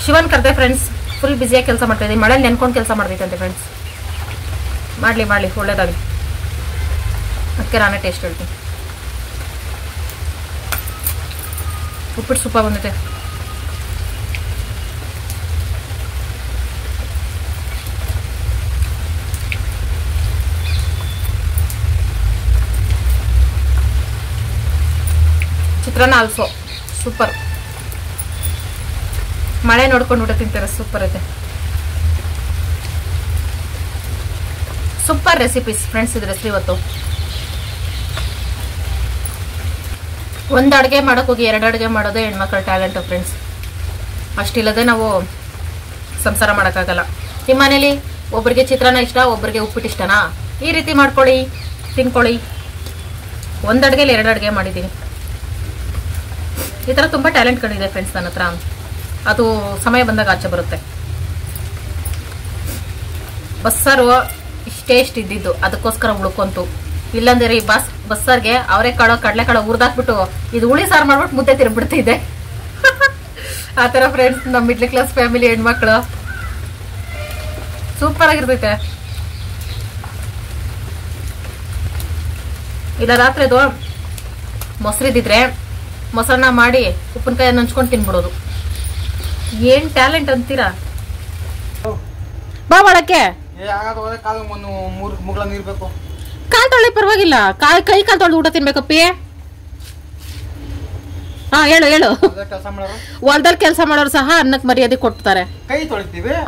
ಶಿವನ್ ಕರ್ದೆ ಫ್ರೆಂಡ್ಸ್, ಫುಲ್ ಬಿಸಿಯಾಗಿ ಕೆಲಸ ಮಾಡ್ತಾ ಇದ್ದೀನಿ. ಮಳೆಯಲ್ಲಿ ನೆನ್ಕೊಂಡು ಕೆಲಸ ಮಾಡ್ತೈತೆ ಫ್ರೆಂಡ್ಸ್. ಮಾಡ್ಲಿ ಒಳ್ಳೇದಾಗಲಿ. ಅದಕ್ಕೆ ನಾನೇ ಟೇಸ್ಟ್ ಹೇಳ್ತೀನಿ. ಉಪ್ಪಿಟ್ಟು ಸೂಪರ್ ಬಂದೈತೆ. ಚಿತ್ರಾನ್ನ ಆಲ್ಸೋ ಸೂಪರ್. ಮಳೆ ನೋಡ್ಕೊಂಡು ಊಟ ತಿಂತಾರೆ, ಸೂಪರ್ ಐತೆ. ಸೂಪರ್ ರೆಸಿಪೀಸ್ ಫ್ರೆಂಡ್ಸ್ ಇದ್ರ ಹೆಸರು ಇವತ್ತು. ಒಂದು ಅಡುಗೆ ಮಾಡೋಕೆ ಹೋಗಿ 2 ಅಡುಗೆ ಮಾಡೋದೇ ಹೆಣ್ಮಕ್ಳ ಟ್ಯಾಲೆಂಟು ಫ್ರೆಂಡ್ಸ್. ಅಷ್ಟಿಲ್ಲದೆ ನಾವು ಸಂಸಾರ ಮಾಡೋಕ್ಕಾಗಲ್ಲ. ನಿಮ್ಮ ಮನೇಲಿ ಒಬ್ಬರಿಗೆ ಚಿತ್ರಾನ್ನ ಇಷ್ಟ, ಒಬ್ಬರಿಗೆ ಉಪ್ಪಿಟ್ಟು ಇಷ್ಟನಾ? ಈ ರೀತಿ ಮಾಡ್ಕೊಳ್ಳಿ, ತಿನ್ಕೊಳ್ಳಿ. 1 ಅಡುಗೆಲಿ 2 ಅಡುಗೆ ಮಾಡಿದ್ದೀನಿ. ಈ ಥರ ತುಂಬ ಟ್ಯಾಲೆಂಟ್ಗಳಿದೆ ಫ್ರೆಂಡ್ಸ್ ನನ್ನ ಹತ್ರ. ಅದು ಸಮಯ ಬಂದಾಗ ಆಚೆ ಬರುತ್ತೆ. ಬಸ್ಸಾರು ಇಷ್ಟೇ ಇದ್ದಿದ್ದು, ಅದಕ್ಕೋಸ್ಕರ ಉಳ್ಕೊಂತು. ಇಲ್ಲಾಂದ್ರೆ ಈ ಬಸ್ಸಾರ್ಗೆ ಅವರೆಕಾಳು, ಕಡಲೆಕಾಳು ಹುರಿದಾಕ್ಬಿಟ್ಟು ಇದು ಹುಳಿ ಸಾರು ಮಾಡ್ಬಿಟ್ಟು ಮುದ್ದೆ ತಿರ್ಬಿಡ್ತಿದ್ದೆ. ಆ ಥರ ಫ್ರೆಂಡ್ಸ್ ನಮ್ಮ ಮಿಡ್ಲ್ ಕ್ಲಾಸ್ ಫ್ಯಾಮಿಲಿ ಹೆಣ್ಮಕ್ಳು. ಸೂಪರ್ ಆಗಿರ್ತೈತೆ. ಇಲ್ಲ ರಾತ್ರಿದು ಮೊಸರಿದ್ದಿದ್ರೆ ಮೊಸರನ್ನ ಮಾಡಿ ಉಪ್ಪಿನಕಾಯಿ ನಂಚ್ಕೊಂಡು ತಿನ್ಬಿಡೋದು. ಏನ್ ಟ್ಯಾಲೆಂಟ್ ಅಂತೀರಾ? ಬಾ ಒಳಕ್ಕೆ. ಕಾಲ್ ತೊಳಿ ಪರವಾಗಿಲ್ಲ, ಕೈ ಕಾಲ್ ತೊಳೆದು ಊಟ ತಿನ್ಬೇಕಪ್ಪಿ. ಹಾ ಹೇಳು. ಹೊಲದಲ್ಲಿ ಕೆಲಸ ಮಾಡೋರು ಸಹ ಅನ್ನಕ್ಕೆ ಮರ್ಯಾದೆ ಕೊಡ್ತಾರೆ.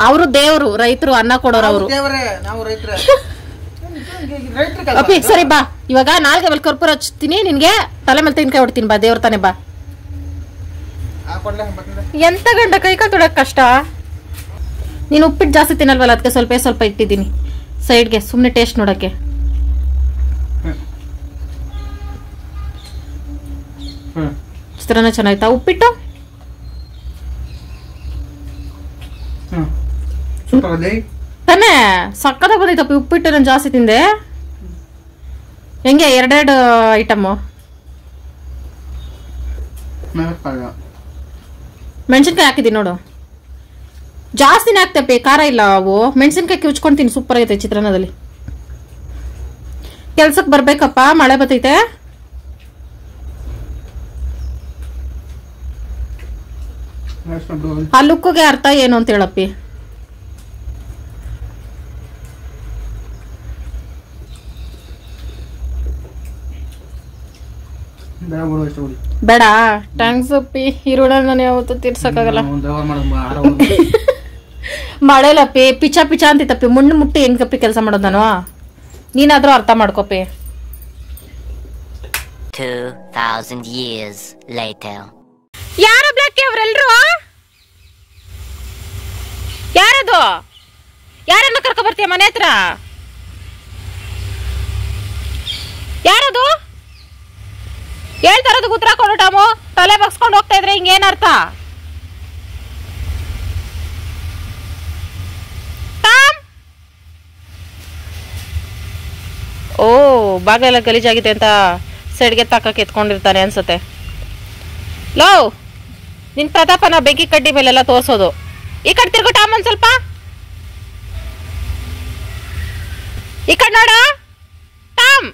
ಅವರು ದೇವರು, ರೈತರು ಅನ್ನ ಕೊಡೋರು ಅವರು. ಅಪ್ಪಿ ಸರಿ ಬಾ. ಇವಾಗ 4 ಮೇಲೆ ಕರ್ಪೂರ ಹಚ್ತೀನಿ, ನಿನ್ಗೆ ತಲೆ ಮೇಲೆ ತೆಂಗಿನಕಾಯಿ ಹೊಡ್ತೀನಿ. ಬಾ, ದೇವ್ರ ತಾನೆ ಬಾ. ಎಂತ ಗಂಡ ಕೈ ಕಾಲು ತೊಡಕ್ ಕಷ್ಟ. ನೀನು ಉಪ್ಪಿಟ್ಟು ಜಾಸ್ತಿ ತಿನ್ನಲ್ವಲ್ಲ, ಅದಕ್ಕೆ ಸ್ವಲ್ಪ ಇಟ್ಟಿದ್ದೀನಿ ಸೈಡ್ಗೆ, ಸುಮ್ಮನೆ ಟೇಸ್ಟ್ ನೋಡಕ್ಕೆ. ಚಿತ್ರಾನ್ನ ಚೆನ್ನಾಯ್ತಾ? ಉಪ್ಪಿಟ್ಟು ತಾನೇ ಸಕ್ಕತ್ತಾಗಿ ಬಂದೈತಪ್ಪ. ಉಪ್ಪಿಟ್ಟು ನಾನು ಜಾಸ್ತಿ ತಿಂದೆ. ಹೆಂಗೆ 2 ಐಟಮು? ಮೆಣಸಿನ್ಕಾಯಿ ಹಾಕಿದ್ದೀನಿ ನೋಡು, ಜಾಸ್ತಿನೇ ಹಾಕ್ತಪ್ಪಿ. ಖಾರ ಇಲ್ಲ ಅವು. ಮೆಣಸಿನ್ಕಾಯಿ ಕಿವ್ಚ್ಕೊಂತೀನಿ. ಸೂಪರ್ ಆಗೈತೆ ಚಿತ್ರಾನ್ನದಲ್ಲಿ. ಕೆಲ್ಸಕ್ಕೆ ಬರ್ಬೇಕಪ್ಪ, ಮಳೆ ಬರ್ತೈತೆ. ಆ ಲುಕ್ಗೆ ಅರ್ಥ ಏನು ಅಂತ ಹೇಳಪ್ಪಿ. ಬೇಡ ಟ್ಯಾಂಕ್ಸ್ ಅಪ್ಪಿ. ಈರುಳ್ಳ ನಾನು ಯಾವತ್ತೂ ತೀರ್ಸಕ್ಕಾಗಲ್ಲ. ಮಳೆಲಪ್ಪಿ ಪಿಚ ಅಂತಿತ್ತಪ್ಪಿ. ಮುಣ್ಣು ಮುಟ್ಟಿ ಹೆಂಗಪ್ಪಿ ಕೆಲಸ ಮಾಡೋದು ನಾನು? ನೀನಾದ್ರೂ ಅರ್ಥ ಮಾಡ್ಕೊಪ್ಪಿ. 2000 years later. ಯಾರ ಬ್ಲಾಕ್ ಅವರೆಲ್ಲರೂ? ಯಾರದು? ಯಾರನ್ನ ಕರ್ಕೊ ಬರ್ತೀಯ ಮನೆ ಹತ್ರ? ಯಾರದು? ಹೇಳ್ತಾರದು ಉತ್ತರ ಕೊಡು ಟಾಮು. ತಲೆ ಬಗ್ಸ್ಕೊಂಡು ಹೋಗ್ತಾ ಇದ್ರೆ ಹಿಂಗೇನರ್ಥ? ಓ ಬಾಗಿಲೆಲ್ಲ ಗಲೀಜಾಗಿದೆ ಅಂತ ಸೈಡ್ಗೆ ತಾಕಕ್ಕೆ ಎತ್ಕೊಂಡಿರ್ತಾನೆ ಅನ್ಸುತ್ತೆ. ಲೋ ನಿನ್ ಪ್ರತಾಪನ ಬೆಂಕಿ ಕಡ್ಡಿ ಮೇಲೆಲ್ಲ ತೋರ್ಸೋದು. ಈ ಕಡೆ ತಿರ್ಗು ಟಾಮ್ ಒಂದ್ ಸ್ವಲ್ಪ. ಈ ಕಡೆ ನೋಡು ಟಾಮ್.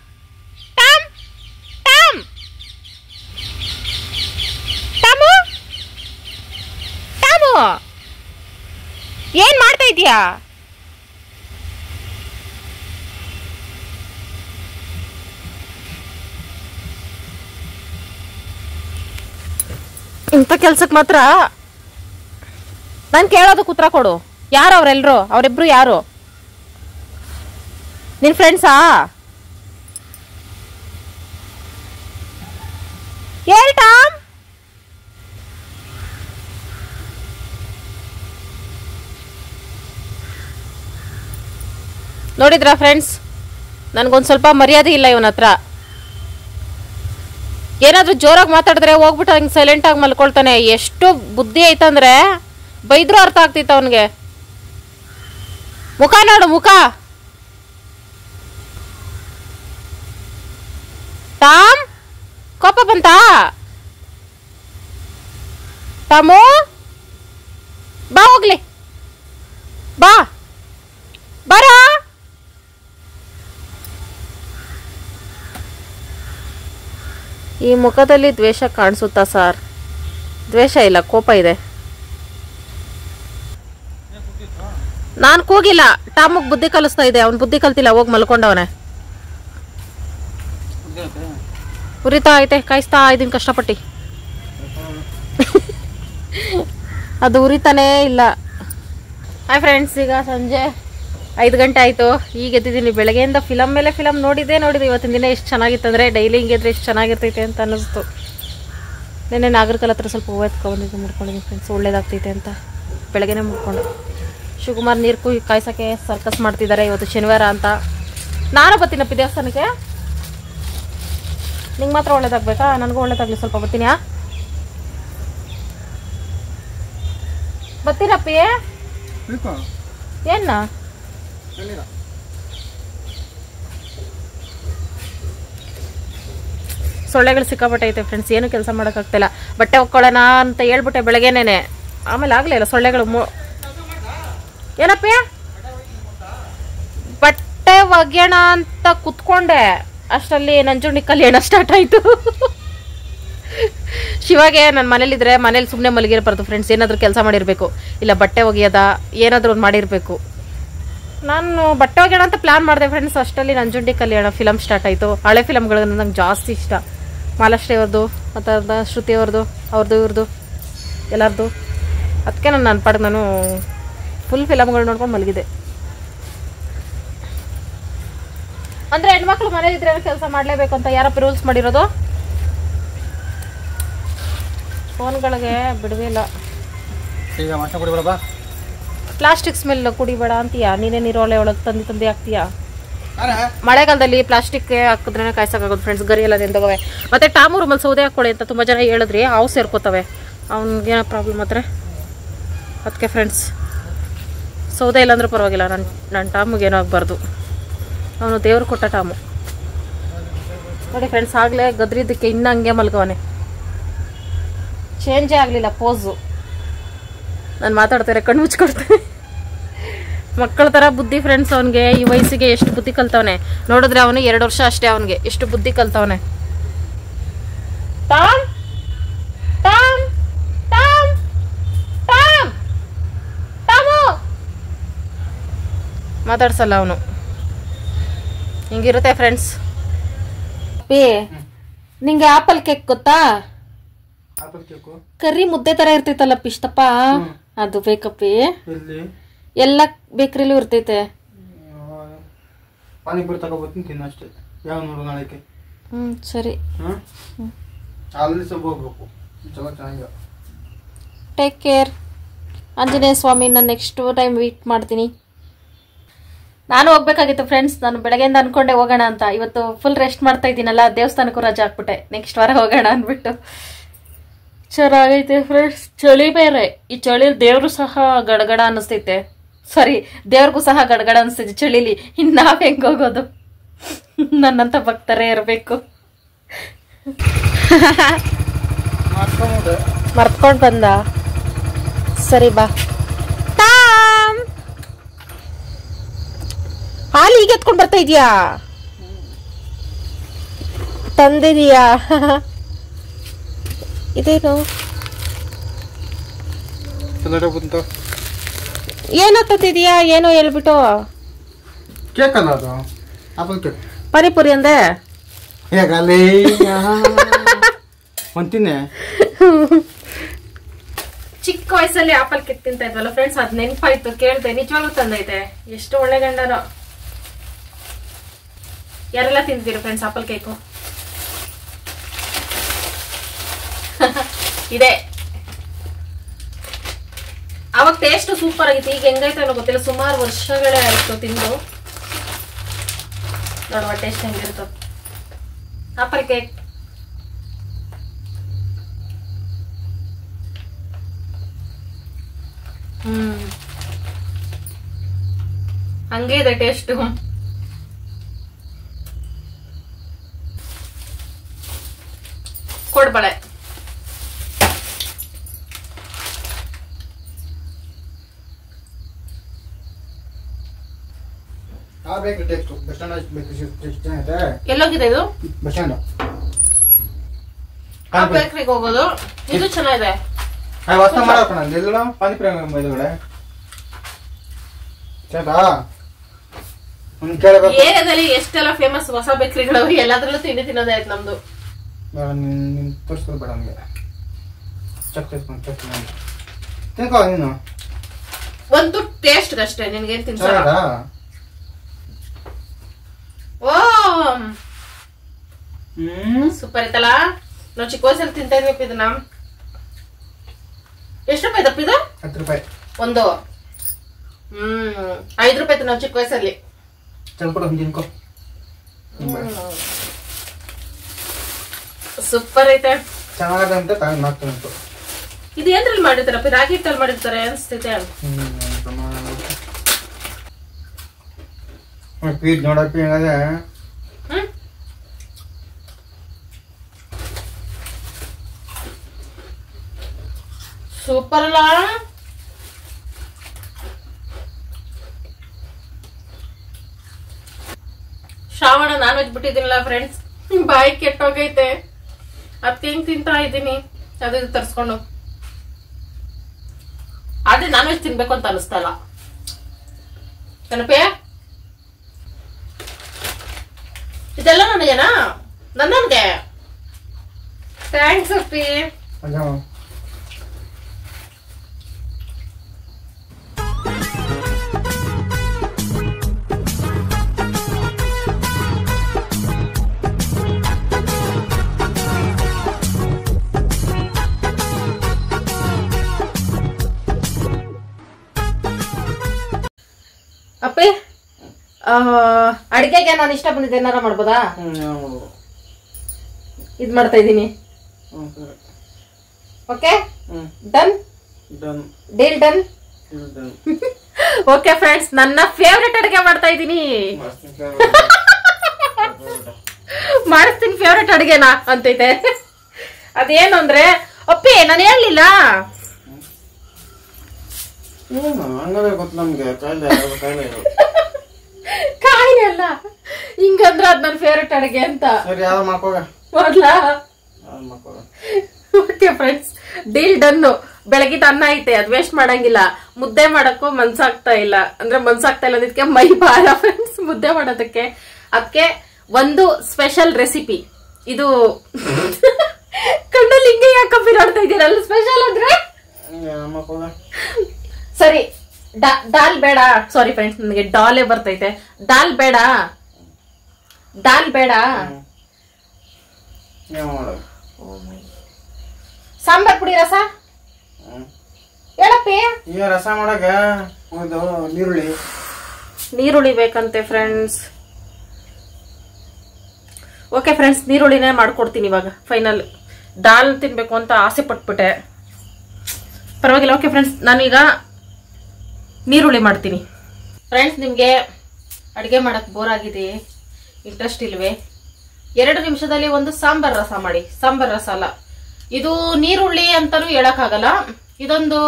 ಏನ್ ಮಾಡ್ತಾ ಇದೀಯಾ? ಇಂಥ ಕೆಲ್ಸಕ್ಕೆ ಮಾತ್ರ ನಾನು ಕೇಳೋದಕ್ಕೆ ಉತ್ತರ ಕೊಡು. ಯಾರು ಅವರೆಲ್ಲರೂ? ಅವರಿಬ್ರು ಯಾರು? ನಿನ್ ಫ್ರೆಂಡ್ಸಾ? ಹೇಳ್ತಾ ನೋಡಿದ್ರಾ ಫ್ರೆಂಡ್ಸ್, ನನಗೊಂದು ಸ್ವಲ್ಪ ಮರ್ಯಾದೆ ಇಲ್ಲ ಇವನ ಹತ್ರ. ಏನಾದರೂ ಜೋರಾಗಿ ಮಾತಾಡಿದ್ರೆ ಹೋಗ್ಬಿಟ್ಟು ಹಂಗೆ ಸೈಲೆಂಟಾಗಿ ಮಲ್ಕೊಳ್ತಾನೆ. ಎಷ್ಟು ಬುದ್ಧಿ ಐತಂದ್ರೆ ಬೈದ್ರೂ ಅರ್ಥ ಆಗ್ತಿತ್ತು ಅವನಿಗೆ. ಮುಖ ನೋಡು, ಮುಖ. ಟಾಮ್, ಕೋಪ ಬಂತಾ? ಟಾಮು ಬಾ ಹೋಗ್ಲಿ, ಬಾ ಬರ. ಈ ಮುಖದಲ್ಲಿ ದ್ವೇಷ ಕಾಣಿಸುತ್ತಾ ಸರ್? ದ್ವೇಷ ಇಲ್ಲ, ಕೋಪ ಇದೆ. ನಾನು ಕೂಗಿಲ್ಲ, ಟಾಮಗ್ ಬುದ್ಧಿ ಕಲಿಸ್ತಾ ಇದೆ. ಅವ್ನು ಬುದ್ಧಿ ಕಲ್ತಿಲ್ಲ, ಹೋಗಿ ಮಲ್ಕೊಂಡವನೆ. ಉರಿತಾ ಐತೆ, ಕಾಯಿಸ್ತಾ ಇದ್ದೀನಿ ಕಷ್ಟಪಟ್ಟು. ಅದು ಉರಿತಾನೇ ಇಲ್ಲ. ಹಾಯ್ ಫ್ರೆಂಡ್ಸ್, ಈಗ ಸಂಜೆ 5 ಗಂಟೆ ಆಯಿತು. ಈಗ ಎದ್ದಿದ್ದೀನಿ. ಬೆಳಗ್ಗೆಯಿಂದ ಫಿಲಮ್ ಮೇಲೆ ಫಿಲಮ್ ನೋಡಿದೆ. ಇವತ್ತಿನ ದಿನ ಎಷ್ಟು ಚೆನ್ನಾಗಿತ್ತಂದರೆ ಡೈಲಿ ಹಿಂಗಿದ್ರೆ ಎಷ್ಟು ಚೆನ್ನಾಗಿರ್ತೈತೆ ಅಂತ ಅನ್ನಿಸ್ತು. ನೆನ್ನೆ ನಾಗರಿಕಲ್ ಹತ್ರ ಸ್ವಲ್ಪ ಹೂವು ಎತ್ಕೊಂಡ್ಬಂದಿದ್ದು, ಮುಡ್ಕೊಂಡಿದ್ದೀನಿ ಫ್ರೆಂಡ್ಸ್. ಒಳ್ಳೇದಾಗ್ತೈತೆ ಅಂತ ಬೆಳಗ್ಗೆನೇ ಮುಡ್ಕೊಂಡು. ಶಿವಕುಮಾರ್ ನೀರು ಕಾಯ್ಸೋಕ್ಕೆ ಸರ್ಕಸ್ ಮಾಡ್ತಿದ್ದಾರೆ. ಇವತ್ತು ಶನಿವಾರ ಅಂತ. ನಾನು ಬರ್ತೀನಪ್ಪ ದೇವಸ್ಥಾನಕ್ಕೆ. ನಿಂಗೆ ಮಾತ್ರ ಒಳ್ಳೇದಾಗಬೇಕಾ? ನನಗೂ ಒಳ್ಳೇದಾಗಲಿ, ಸ್ವಲ್ಪ ಬರ್ತೀನಿ. ಬರ್ತೀನಪ್ಪಿ. ಏನ ಸೊಳ್ಳೆಗಳು ಸಿಕ್ಕಾಪಟ್ಟೆ ಐತೆ ಫ್ರೆಂಡ್ಸ್. ಏನು ಕೆಲಸ ಮಾಡೋಕ್ಕಾಗ್ತಿಲ್ಲ. ಬಟ್ಟೆ ಒಕ್ಕೊಳ್ಳೋಣ ಅಂತ ಹೇಳ್ಬಿಟ್ಟೆ ಬೆಳಗ್ಗೆನೇನೆ, ಆಮೇಲೆ ಆಗಲಿಲ್ಲ. ಸೊಳ್ಳೆಗಳು ಏನಪ್ಪಿ, ಬಟ್ಟೆ ಒಗ್ಯೋಣ ಅಂತ ಕುತ್ಕೊಂಡೆ, ಅಷ್ಟರಲ್ಲಿ ನಂಜುಂಡಿ ಕಲ್ಯಾಣ ಸ್ಟಾರ್ಟ್ ಆಯಿತು. ಶಿವಾಗೆ ನಾನು ಮನೇಲಿದ್ರೆ ಮನೇಲಿ ಸುಮ್ಮನೆ ಮಲಗಿರಬಾರ್ದು ಫ್ರೆಂಡ್ಸ್. ಏನಾದರೂ ಕೆಲಸ ಮಾಡಿರಬೇಕು, ಇಲ್ಲ ಬಟ್ಟೆ ಒಗೆಯೋದ ಏನಾದರೂ ಒಂದು ಮಾಡಿರಬೇಕು. ನಾನು ಬಟ್ಟೆ ಒಗೆಯೋಣ ಅಂತ ಪ್ಲ್ಯಾನ್ ಮಾಡಿದೆ ಫ್ರೆಂಡ್ಸ್. ಅಷ್ಟರಲ್ಲಿ ನಂಜುಂಡಿ ಕಲ್ಯಾಣ ಫಿಲಮ್ ಸ್ಟಾರ್ಟ್ ಆಯಿತು. ಹಳೆ ಫಿಲಮ್ಗಳು ನಂಗೆ ಜಾಸ್ತಿ ಇಷ್ಟ. ಮಾಲಾಶ್ರೀ ಅವ್ರದ್ದು, ಮತ್ತು ಶ್ರುತಿ ಅವ್ರದ್ದು, ಅವ್ರದ್ದು ಇವ್ರದ್ದು ಎಲ್ಲರದ್ದು. ಅದಕ್ಕೆ ನಾನು ಪಾಡಿಗೆ ನಾನು ಫುಲ್ ಫಿಲಮ್ಗಳು ನೋಡ್ಕೊಂಡು ಮಲಗಿದೆ. ಅಂದರೆ ಹೆಣ್ಮಕ್ಳು ಮನೇಲಿದ್ರೆ ಕೆಲಸ ಮಾಡಲೇಬೇಕು ಅಂತ ಯಾರಪ್ಪ ರೂಲ್ಸ್ ಮಾಡಿರೋದು? ಫೋನ್ಗಳಿಗೆ ಬಿಡುವೇ ಇಲ್ಲ. ಪ್ಲಾಸ್ಟಿಕ್ ಸ್ಮೆಲ್ ಕುಡಿಬೇಡ ಅಂತೀಯಾ? ನೀನೇ ನೀರೊಳೆ ಒಳಗೆ ತಂದು ಹಾಕ್ತೀಯಾ? ಮಳೆಗಾಲದಲ್ಲಿ ಪ್ಲಾಸ್ಟಿಕ್ ಹಾಕಿದ್ರೇನೆ ಕಾಯ್ಸಕ್ಕಾಗೋದು ಫ್ರೆಂಡ್ಸ್. ಗರಿ ಎಲ್ಲ ನಿಂತೋಗವೆ. ಮತ್ತೆ ಟಾಮು ರೂಮಲ್ಲಿ ಸೌದೆ ಹಾಕ್ಕೊಳ್ಳಿ ಅಂತ ತುಂಬ ಜನ ಹೇಳಿದ್ರಿ. ಅವು ಸೇರ್ಕೋತವೆ. ಅವ್ನಿಗೇನೋ ಪ್ರಾಬ್ಲಮ್ ಆದರೆ ಅದಕ್ಕೆ ಫ್ರೆಂಡ್ಸ್ ಸೌದೆ ಇಲ್ಲಾಂದ್ರೂ ಪರವಾಗಿಲ್ಲ. ನನ್ನ ಟಾಮುಗೇನೋ ಆಗಬಾರ್ದು. ಅವನು ದೇವ್ರು ಕೊಟ್ಟ ಟಾಮು ನೋಡಿ ಫ್ರೆಂಡ್ಸ್. ಆಗಲೇ ಗದ್ರಿದ್ದಕ್ಕೆ ಇನ್ನೂ ಹಂಗೆ ಮಲ್ಗವನೆ. ಚೇಂಜೇ ಆಗಲಿಲ್ಲ ಪೋಸು. ನಾನು ಮಾತಾಡ್ತಾರೆ ಕಣ್ಣು ಮುಚ್ಕೊಡ್ತೇನೆ. ಮಕ್ಕಳ ಥರ ಬುದ್ಧಿ ಫ್ರೆಂಡ್ಸ್. ಅವನಿಗೆ ಈ ವಯಸ್ಸಿಗೆ ಎಷ್ಟು ಬುದ್ಧಿ ಕಲ್ತವನೆ ನೋಡಿದ್ರೆ. ಅವನು 2 ವರ್ಷ ಅಷ್ಟೇ, ಅವನಿಗೆ ಎಷ್ಟು ಬುದ್ಧಿ ಕಲ್ತವನೆ. Tom Tom Tom Tom Tom ಮಾತಾಡ್ಸಲ್ಲ ಅವನು. ಹಿಂಗಿರುತ್ತೆ ಫ್ರೆಂಡ್ಸ್. ನಿಂಗೆ ಆಪಲ್ ಕೇಕ್ ಗೊತ್ತಾ? ಕರಿ ಮುದ್ದೆ ತರ ಇರ್ತೈತಲ್ಲ ಪಿಷ್ಟಪ್ಪ, ಅದು ಬೇಕಪ್ಪಿ. ಎಲ್ಲ ಬೇಕ್ರಿಲೂ ಇರ್ತೈತೆ. ಪಾನಿಪುರಿ ತಗೋಬತ್ತೀನಿ ತಿನ್ನಷ್ಟೇ. ಯಾವ ನೋಡು ನಾಳೆಗೆ. ಸರಿ. ಅಲ್ಲಿ ಸ್ವಲ್ಪ ಹೋಗ್ಬೇಕು. ಚೆನ್ನಾಗಿ ಟೇಕ್ ಕೇರ್. ಆಂಜನೇಯ ಸ್ವಾಮಿ, ನಾನು ನೆಕ್ಸ್ಟ್ ಟೈಮ್ ವೀಟ್ ಮಾಡ್ತೀನಿ. ನಾನು ಹೋಗ್ಬೇಕಾಗಿತ್ತು ಫ್ರೆಂಡ್ಸ್. ನಾನು ಬೆಳಗ್ಗೆಯಿಂದ ಅನ್ಕೊಂಡೆ ಹೋಗೋಣ ಅಂತ. ಇವತ್ತು ಫುಲ್ ರೆಸ್ಟ್ ಮಾಡ್ತಾ ಇದ್ದೀನಲ್ಲ, ದೇವಸ್ಥಾನಕ್ಕೂ ರಜೆ ಹಾಕ್ಬಿಟ್ಟೆ. ನೆಕ್ಸ್ಟ್ ವಾರ ಹೋಗೋಣ ಅಂದ್ಬಿಟ್ಟು. ಚೆನ್ನಾಗೈತೆ ಫ್ರೆಂಡ್ಸ್. ಚಳಿ ಬೇರೆ. ಈ ಚಳಿಲಿ ದೇವ್ರು ಸಹ ಗಡಗಡ ಅನ್ನಿಸ್ತೈತೆ. ಸಾರಿ, ದೇವ್ರಿಗೂ ಸಹ ಗಡಗಡ ಅನಿಸ್ತೈತೆ ಚಳಿಲಿ. ಇನ್ನು ನಾವ್ ಹೆಂಗ್ ಹೋಗೋದು? ನನ್ನಂತ ಭಕ್ತರೇ ಇರಬೇಕು. ಮರ್ತ್ಕೊಂಡ್ ಬಂದ. ಸರಿ ಬಾ. ಹಾಲು ಈಗ ಎತ್ಕೊಂಡ್ ಬರ್ತಾ ಇದೀಯಾ? ತಂದಿದೀಯಾ? ಇದೇನು ಏನತ್ತಿದ್ಯಾ? ಏನೋ ಹೇಳ್ಬಿಟ್ಟು ಕೇಕ್ ಅಲ್ಲ ಅದು, ಆಪಲ್ ಕೇಕ್. ಪಾನಿಪುರಿ ಅಂದೆ ಹೇಗಲ್ಲಿ ಒಂತಿನೇ ಚಿಕ್ಕ ವಯಸ್ಸಲ್ಲಿ ಆಪಲ್ ಕೇಕ್ ತಿಂತ ಇದ್ವಲ್ಲ ಫ್ರೆಂಡ್ಸ್, ಅದ್ ನೆನಪಾಯ್ತು, ಕೇಳ್ದೆ. ನಿಜವಾಗ್ಲೂ ತಂದೈತೆ. ಎಷ್ಟು ಒಳ್ಳೆ ಗಂಡನೋ. ಯಾರೆಲ್ಲ ತಿಂತೀರಿ ಫ್ರೆಂಡ್ಸ್ ಆಪಲ್ ಕೇಕು? ಇದೆ. ಅವಾಗ ಟೇಸ್ಟ್ ಸೂಪರ್ ಆಗಿತ್ತು. ಈಗ ಹೆಂಗೈತೆ ಅನ್ನೋ ಗೊತ್ತಿಲ್ಲ, ಸುಮಾರು ವರ್ಷಗಳೇ ಆಯ್ತು ತಿಂದು. ನೋಡುವ ಟೇಸ್ಟ್ ಹೆಂಗಿರ್ತದೆ ಆಪಲ್ ಕೇಕ್. ಹಂಗೆ ಇದೆ ಟೇಸ್ಟ್. ಕೊಡ್ಬಳೆ. ಎಲ್ಲೋಗಿದೆ ಇದು? Bus stand. ಆ ಬೇಕ್ರಿಗೆ ಹೋಗೋದು. ಇದು ಚೆನ್ನಾಗಿದೆ. ವಸ್ತು ಮಾಡೋಣ ಎಲ್ಲ ಪಾನಿಪುರಿ ಎದುರುಗಡೆ ಏರಿಯಾದಲ್ಲಿ ಎಷ್ಟೆಲ್ಲ ಫೇಮಸ್ ಹೊಸ ಬೇಕರಿಗಳು, ಎಲ್ಲಾದ್ರಲ್ಲೂ ತಿಂಡಿ ತಿನ್ನೋದೇ ಆಯ್ತು ನಮ್ದು. ತೋರಿಸ್ಬೋದು ಬೇಡ ನಮ್ಗೆ. ತಿನ್ಕೋ ನೀನು. ಒಂದು ಟೇಸ್ಟ್ ಅಷ್ಟೇ, ನಿನ್ಗೇನ್ ತಿನ್ಸಲ್ಲ. ಓ ಸೂಪರ್ ಐತಲ್ಲ. ನಾವು ಚಿಕ್ಕ ವಯಸ್ಸಲ್ಲಿ ತಿಂತಾ ಇದ್ವಿ ಇದನ್ನ. ಎಷ್ಟು ರೂಪಾಯಿ ದಪ್ಪ ಇದು? 10 ರೂಪಾಯಿ ಒಂದು. 5 ರೂಪಾಯಿ ನಾವು ಚಿಕ್ಕ ವಯಸ್ಸಲ್ಲಿ. ಸೂಪರ್ ಐತೆ. ಚೆನ್ನಾಗಂತ ತಗೊಂಡು ಇದು ಏನ್ರಲ್ಲಿ ಮಾಡಿರ್ತಾರಪ್ಪ? ರಾಗಿ ಹಿಟ್ಟಲ್ಲಿ ಮಾಡಿರ್ತಾರೆ ಅನ್ಸ್ತೈತೆ. ನೋಡಪ್ಪ ಹೆಂಗದೆ. ಸೂಪರ್ ಅಲ್ಲ. ಶ್ರಾವಣ ನಾನ್ ವೆಜ್ ಬಿಟ್ಟಿದ್ದೀನಲ್ಲ ಫ್ರೆಂಡ್ಸ್, ಬಾಯಿ ಕೆಟ್ಟೋಗೈತೆ. ಅದಕ್ಕೆ ಹೆಂಗ್ ತಿಂತಾ ಇದ್ದೀನಿ ಅದು ಇದು ತರ್ಸ್ಕೊಂಡು. ಆದ್ರೆ ನಾನ್ ವೆಜ್ ತಿನ್ಬೇಕು ಅಂತ ಅನಿಸ್ತಾ ಇಲ್ಲ ಕಣಪೆ. ಇದೆಲ್ಲ ನನಗೇನಾ? ನನ್ನನ್ಗೆ ಥ್ಯಾಂಕ್ಸ್ ಅಪ್ಪಿ. ಅಪ್ಪಿ, ಅಡಿಗೆಗೆ ನಾನು ಇಷ್ಟ ಬಂದಿದ್ದೆ, ಏನಾರ ಮಾಡ್ಬೋದಾ? ಇದ್ ಮಾಡ್ತಾ ಇದ್ದೀನಿ. Okay, done deal done. Okay friends, ನನ್ನ ಫೇವ್ರೆಟ್ ಅಡಿಗೆ ಮಾಡ್ತಾ ಇದ್ದೀನಿ. ಮಾಡಿಸ್ತೀನಿ ಫೇವ್ರೆಟ್ ಅಡಿಗೆನಾ ಅಂತೈತೆ. ಅದೇನು ಅಂದ್ರೆ ಅಪ್ಪಿ ನಾನು ಹೇಳಲಿಲ್ಲ. ಕಾಯಿಲೆ ಅಲ್ಲ, ಹಿಂಗಂದ್ರೆ ಅದ್ ನನ್ನ ಫೇವ್ರೆಟ್ ಅಡಿಗೆ ಅಂತ. Okay friends, deal done. ಬೆಳಗಿದ ಅನ್ನ ಐತೆ, ಅದ್ ವೇಸ್ಟ್ ಮಾಡಂಗಿಲ್ಲ. ಮುದ್ದೆ ಮಾಡಕ್ಕೂ ಮನ್ಸಾಗ್ತಾ ಇಲ್ಲ, ಅಂದ್ರೆ ಮನ್ಸಾಗ್ತಾ ಇಲ್ಲ ಅದಕ್ಕೆ ಮೈ ಭಾರ ಫ್ರೆಂಡ್ಸ್ ಮುದ್ದೆ ಮಾಡೋದಕ್ಕೆ. ಅದಕ್ಕೆ ಒಂದು ಸ್ಪೆಷಲ್ ರೆಸಿಪಿ ಇದು. ಕಣ್ಣಲ್ಲಿ ಹಿಂಗೆ ಯಾಕಪ್ಪಿ ನೋಡ್ತಾ ಇದ್ದೀರಲ್ಲ? ಸ್ಪೆಷಲ್ ಅಂದ್ರೆ ಸರಿ, ದಾಲ್ ಬೇಡ. ಸಾರಿ ಫ್ರೆಂಡ್ಸ್, ನನಗೆ ಡಾಲೇ ಬರ್ತೈತೆ. ದಾಲ್ ಬೇಡ, ದಾಲ್ ಬೇಡ. ಸಾಂಬಾರ್ ಪುಡಿ ರಸ ಹೇಳಪ್ಪಿ. ರಸ ಮಾಡಕ ನೀರುಳ್ಳಿ ನೀರುಳ್ಳಿ ಬೇಕಂತೆ ಫ್ರೆಂಡ್ಸ್. ಓಕೆ ಫ್ರೆಂಡ್ಸ್, ನೀರುಳ್ಳಿನೇ ಮಾಡ್ಕೊಡ್ತೀನಿ ಇವಾಗ. ಫೈನಲ್ ದಾಲ್ ತಿನ್ಬೇಕು ಅಂತ ಆಸೆ ಪಟ್ಬಿಟ್ಟೆ, ಪರವಾಗಿಲ್ಲ. ಓಕೆ ಫ್ರೆಂಡ್ಸ್, ನಾನೀಗ ನೀರುಳ್ಳಿ ಮಾಡ್ತೀನಿ. ಫ್ರೆಂಡ್ಸ್, ನಿಮಗೆ ಅಡುಗೆ ಮಾಡಕ್ ಬೋರ್ ಆಗಿದೆ, ಇಂಟ್ರೆಸ್ಟ್ ಇಲ್ವೇ? 2 ನಿಮಿಷದಲ್ಲಿ ಒಂದು ಸಾಂಬಾರ್ ರಸ ಮಾಡಿ. ಸಾಂಬಾರ್ ರಸ ಅಲ್ಲ, ಇದು ನೀರುಳ್ಳಿ ಅಂತಾನು ಹೇಳಕ್ಕಾಗಲ್ಲ. ಇದೊಂದು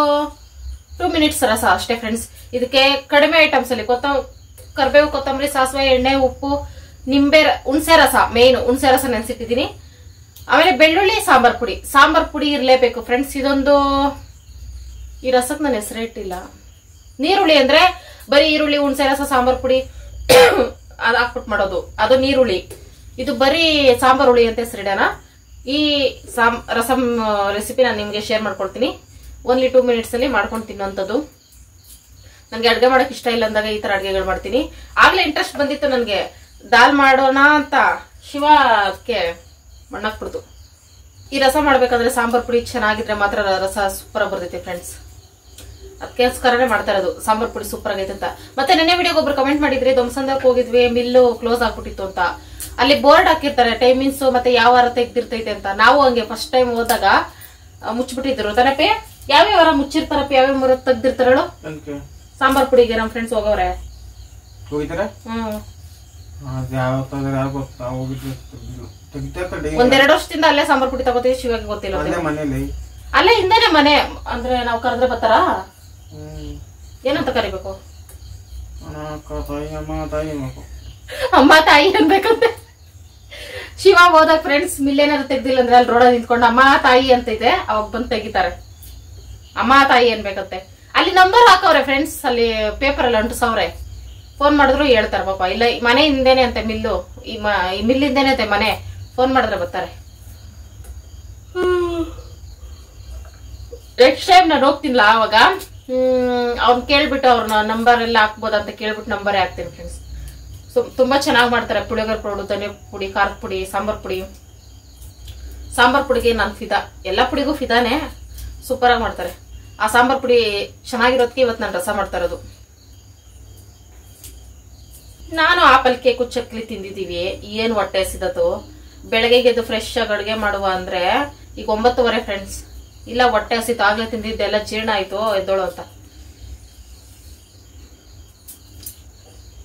2 ಮಿನಿಟ್ಸ್ ರಸ ಅಷ್ಟೇ ಫ್ರೆಂಡ್ಸ್. ಇದಕ್ಕೆ ಕಡಿಮೆ ಐಟಮ್ಸ್ ಅಲ್ಲಿ ಕರಿಬೇವು, ಕೊತ್ತಂಬರಿ, ಸಾಸಿವೆ, ಎಣ್ಣೆ, ಉಪ್ಪು, ನಿಂಬೆ, ಹುಣಸೆ ರಸ. ಮೇನ್ ಹುಣಸೆ ರಸ ನೆನ್ಸಿಟ್ಟಿದ್ದೀನಿ. ಆಮೇಲೆ ಬೆಳ್ಳುಳ್ಳಿ, ಸಾಂಬಾರ್ ಪುಡಿ. ಸಾಂಬಾರ್ ಪುಡಿ ಇರಲೇಬೇಕು ಫ್ರೆಂಡ್ಸ್. ಇದೊಂದು ಈ ರಸಕ್ಕೆ ನಾನು ಹೆಸರೇ ಇಟ್ಟಿಲ್ಲ. ನೀರುಳ್ಳಿ ಅಂದ್ರೆ ಬರೀ ಈರುಳ್ಳಿ, ಹುಣಸೆ ರಸ, ಸಾಂಬಾರ್ ಪುಡಿ ಅದ್ ಹಾಕ್ಬಿಟ್ಟು ಮಾಡೋದು, ಅದು ನೀರುಳ್ಳಿ. ಇದು ಬರೀ ಸಾಂಬಾರ್ ಹುಳಿ ಅಂತ ಹೆಸರಿಡೋಣ. ಈ ರಸಂ ರೆಸಿಪಿ ನಾನು ನಿಮ್ಗೆ ಶೇರ್ ಮಾಡ್ಕೊಳ್ತೀನಿ. ಓನ್ಲಿ 2 minutes ಅಲ್ಲಿ ಮಾಡ್ಕೊಂಡು ತಿನ್ನೋಂಥದ್ದು. ನನ್ಗೆ ಅಡ್ಗೆ ಮಾಡಕ್ ಇಷ್ಟ ಇಲ್ಲ ಅಂದಾಗ ಈ ತರ ಅಡ್ಗೆಗಳು ಮಾಡ್ತೀನಿ. ಆಗ್ಲೇ ಇಂಟ್ರೆಸ್ಟ್ ಬಂದಿತ್ತು ನನ್ಗೆ ದಾಲ್ ಮಾಡೋಣ ಅಂತ, ಶಿವಕ್ಕೆ ಮಣ್ಣಾಕ್ಬಿಡ್ತು. ಈ ರಸ ಮಾಡ್ಬೇಕಾದ್ರೆ ಸಾಂಬಾರ್ ಪುಡಿ ಚೆನ್ನಾಗಿದ್ರೆ ಮಾತ್ರ ರಸ ಸೂಪರ್ ಆಗಿ ಬರ್ತೈತಿ ಫ್ರೆಂಡ್ಸ್. ಅದಕ್ಕೋಸ್ಕರನೇ ಮಾಡ್ತಾ ಇರೋದು, ಸಾಂಬಾರ್ ಪುಡಿ ಸೂಪರ್ ಆಗೈತೆ ಅಂತ. ಮತ್ತೆ ನೆನ್ನೆ ವಿಡಿಯೋಗೆ ಒಬ್ರು ಕಮೆಂಟ್ ಮಾಡಿದ್ರಿ, ದೊಂಸಂದಕ್ಕೆ ಹೋಗಿದ್ವಿ, ಮಿಲ್ಲು ಕ್ಲೋಸ್ ಆಗ್ಬಿಟ್ಟಿತ್ತು ಅಂತ. ಅಲ್ಲಿ ಬೋರ್ಡ್ ಹಾಕಿರ್ತಾರೆ ಟೈಮಿಂಗ್ಸ್ ಮತ್ತೆ ಯಾವ ವಾರ ತೆಗ್ದಿರ್ತೈತೆ ಅಂತ. ನಾವು ಹಂಗೆ ಫಸ್ಟ್ ಟೈಮ್ ಹೋದಾಗ ಮುಚ್ಚಿಬಿಟ್ಟಿದ್ರು. ತನಪೆ ಯಾವ್ಯಾವ ವಾರ ಮುಚ್ಚಿರ್ತಾರಪ್ಪ, ಯಾವ್ಯಾವ ವಾರ ತೆಗ್ದಿರ್ತಾರ ಸಾಂಬಾರ್ ಪುಡಿಗೆ. ನಮ್ ಫ್ರೆಂಡ್ಸ್ ಹೋಗವ್ರೆ. ಒಂದೆರಡು ವರ್ಷದಿಂದ ಅಲ್ಲೇ ಸಾಂಬಾರ್ ಪುಡಿ ತಗೋತೀವಿ. ಶಿವಾಗಿ ಗೊತ್ತಿಲ್ಲ, ಅಲ್ಲೇ ಹಿಂದೆನೆ ಮನೆ. ಅಂದ್ರೆ ನಾವ್ ಕರೆದ್ರೆ ಬರ್ತಾರ. ಏನಂತ ಕರಿಬೇಕು? ಅಮ್ಮ ತಾಯಿ ಅನ್ಬೇಕಂತೆ. ಶಿವ ಹೋದಾಗ ಫ್ರೆಂಡ್ಸ್ ಮಿಲ್ ಏನಾದ್ರು ತೆಗ್ದಿಲ್ಲ ಅಂದ್ರೆ ಅಲ್ಲಿ ರೋಡ ನಿಂತ್ಕೊಂಡು ಅಮ್ಮ ತಾಯಿ ಅಂತೈತೆ, ಅವಾಗ ಬಂದು ತೆಗಿತಾರೆ. ಅಮ್ಮ ತಾಯಿ ಅನ್ಬೇಕಂತೆ. ಅಲ್ಲಿ ನಂಬರ್ ಹಾಕವ್ರೆ ಫ್ರೆಂಡ್ಸ್, ಅಲ್ಲಿ ಪೇಪರ್ ಅಲ್ಲಿ ಅಂಟಿಸವ್ರೆ. ಫೋನ್ ಮಾಡಿದ್ರು ಹೇಳ್ತಾರೆ ಪಾಪ. ಇಲ್ಲ ಮನೆ ಹಿಂದೇನೆ ಅಂತೆ ಮಿಲ್ಲು, ಈ ಮಿಲ್ ಹಿಂದೇನೆ ಅಂತೆ ಮನೆ. ಫೋನ್ ಮಾಡಿದ್ರೆ ಬರ್ತಾರೆ. ನೆಕ್ಸ್ಟ್ ಟೈಮ್ ನಾನು ಹೋಗ್ತಿನ್ಲ ಅವಾಗ ಅವ್ನ್ ಕೇಳ್ಬಿಟ್ಟು ಅವ್ರನ್ನ ನಂಬರ್ ಎಲ್ಲ ಹಾಕ್ಬೋದಂತ ಕೇಳ್ಬಿಟ್ಟು ನಂಬರೇ ಹಾಕ್ತೀನಿ ಫ್ರೆಂಡ್ಸ್. ತುಂಬಾ ಚೆನ್ನಾಗಿ ಮಾಡ್ತಾರೆ. ಪುಳಿಯೋಗರೆ ಪೌಡರ್, ಧನಿಯಾ ಪುಡಿ, ಖಾರದ ಪುಡಿ, ಸಾಂಬಾರ್ ಪುಡಿ. ಸಾಂಬಾರ್ ಪುಡಿಗೆ ನಾನು ಫಿದಾ, ಎಲ್ಲಾ ಪುಡಿಗೂ ಫಿದಾನೆ. ಸೂಪರ್ ಆಗಿ ಮಾಡ್ತಾರೆ. ಆ ಸಾಂಬಾರ್ ಪುಡಿ ಚೆನ್ನಾಗಿರೋದಕ್ಕೆ ಇವತ್ತು ನಾನು ರಸ ಮಾಡ್ತಾ ಇರೋದು. ನಾನು ಆಪಲ್ ಕೇಕು, ಚಕ್ಲಿ ತಿಂದಿದೀವಿ. ಏನ್ ಹೊಟ್ಟೆ ಹಸಿದತ್ತು. ಬೆಳಗ್ಗೆಗೆ ಎದ್ದು ಫ್ರೆಶ್ ಆಗಿ ಅಡುಗೆ ಮಾಡುವ ಅಂದ್ರೆ ಈಗ 9:30 ಫ್ರೆಂಡ್ಸ್. ಇಲ್ಲ ಹೊಟ್ಟೆ ಹಸಿತು, ಆಗ್ಲೇ ತಿಂದಿದ್ದೆಲ್ಲ ಜೀರ್ಣ ಆಯ್ತು, ಎದ್ದೋಳು ಅಂತ.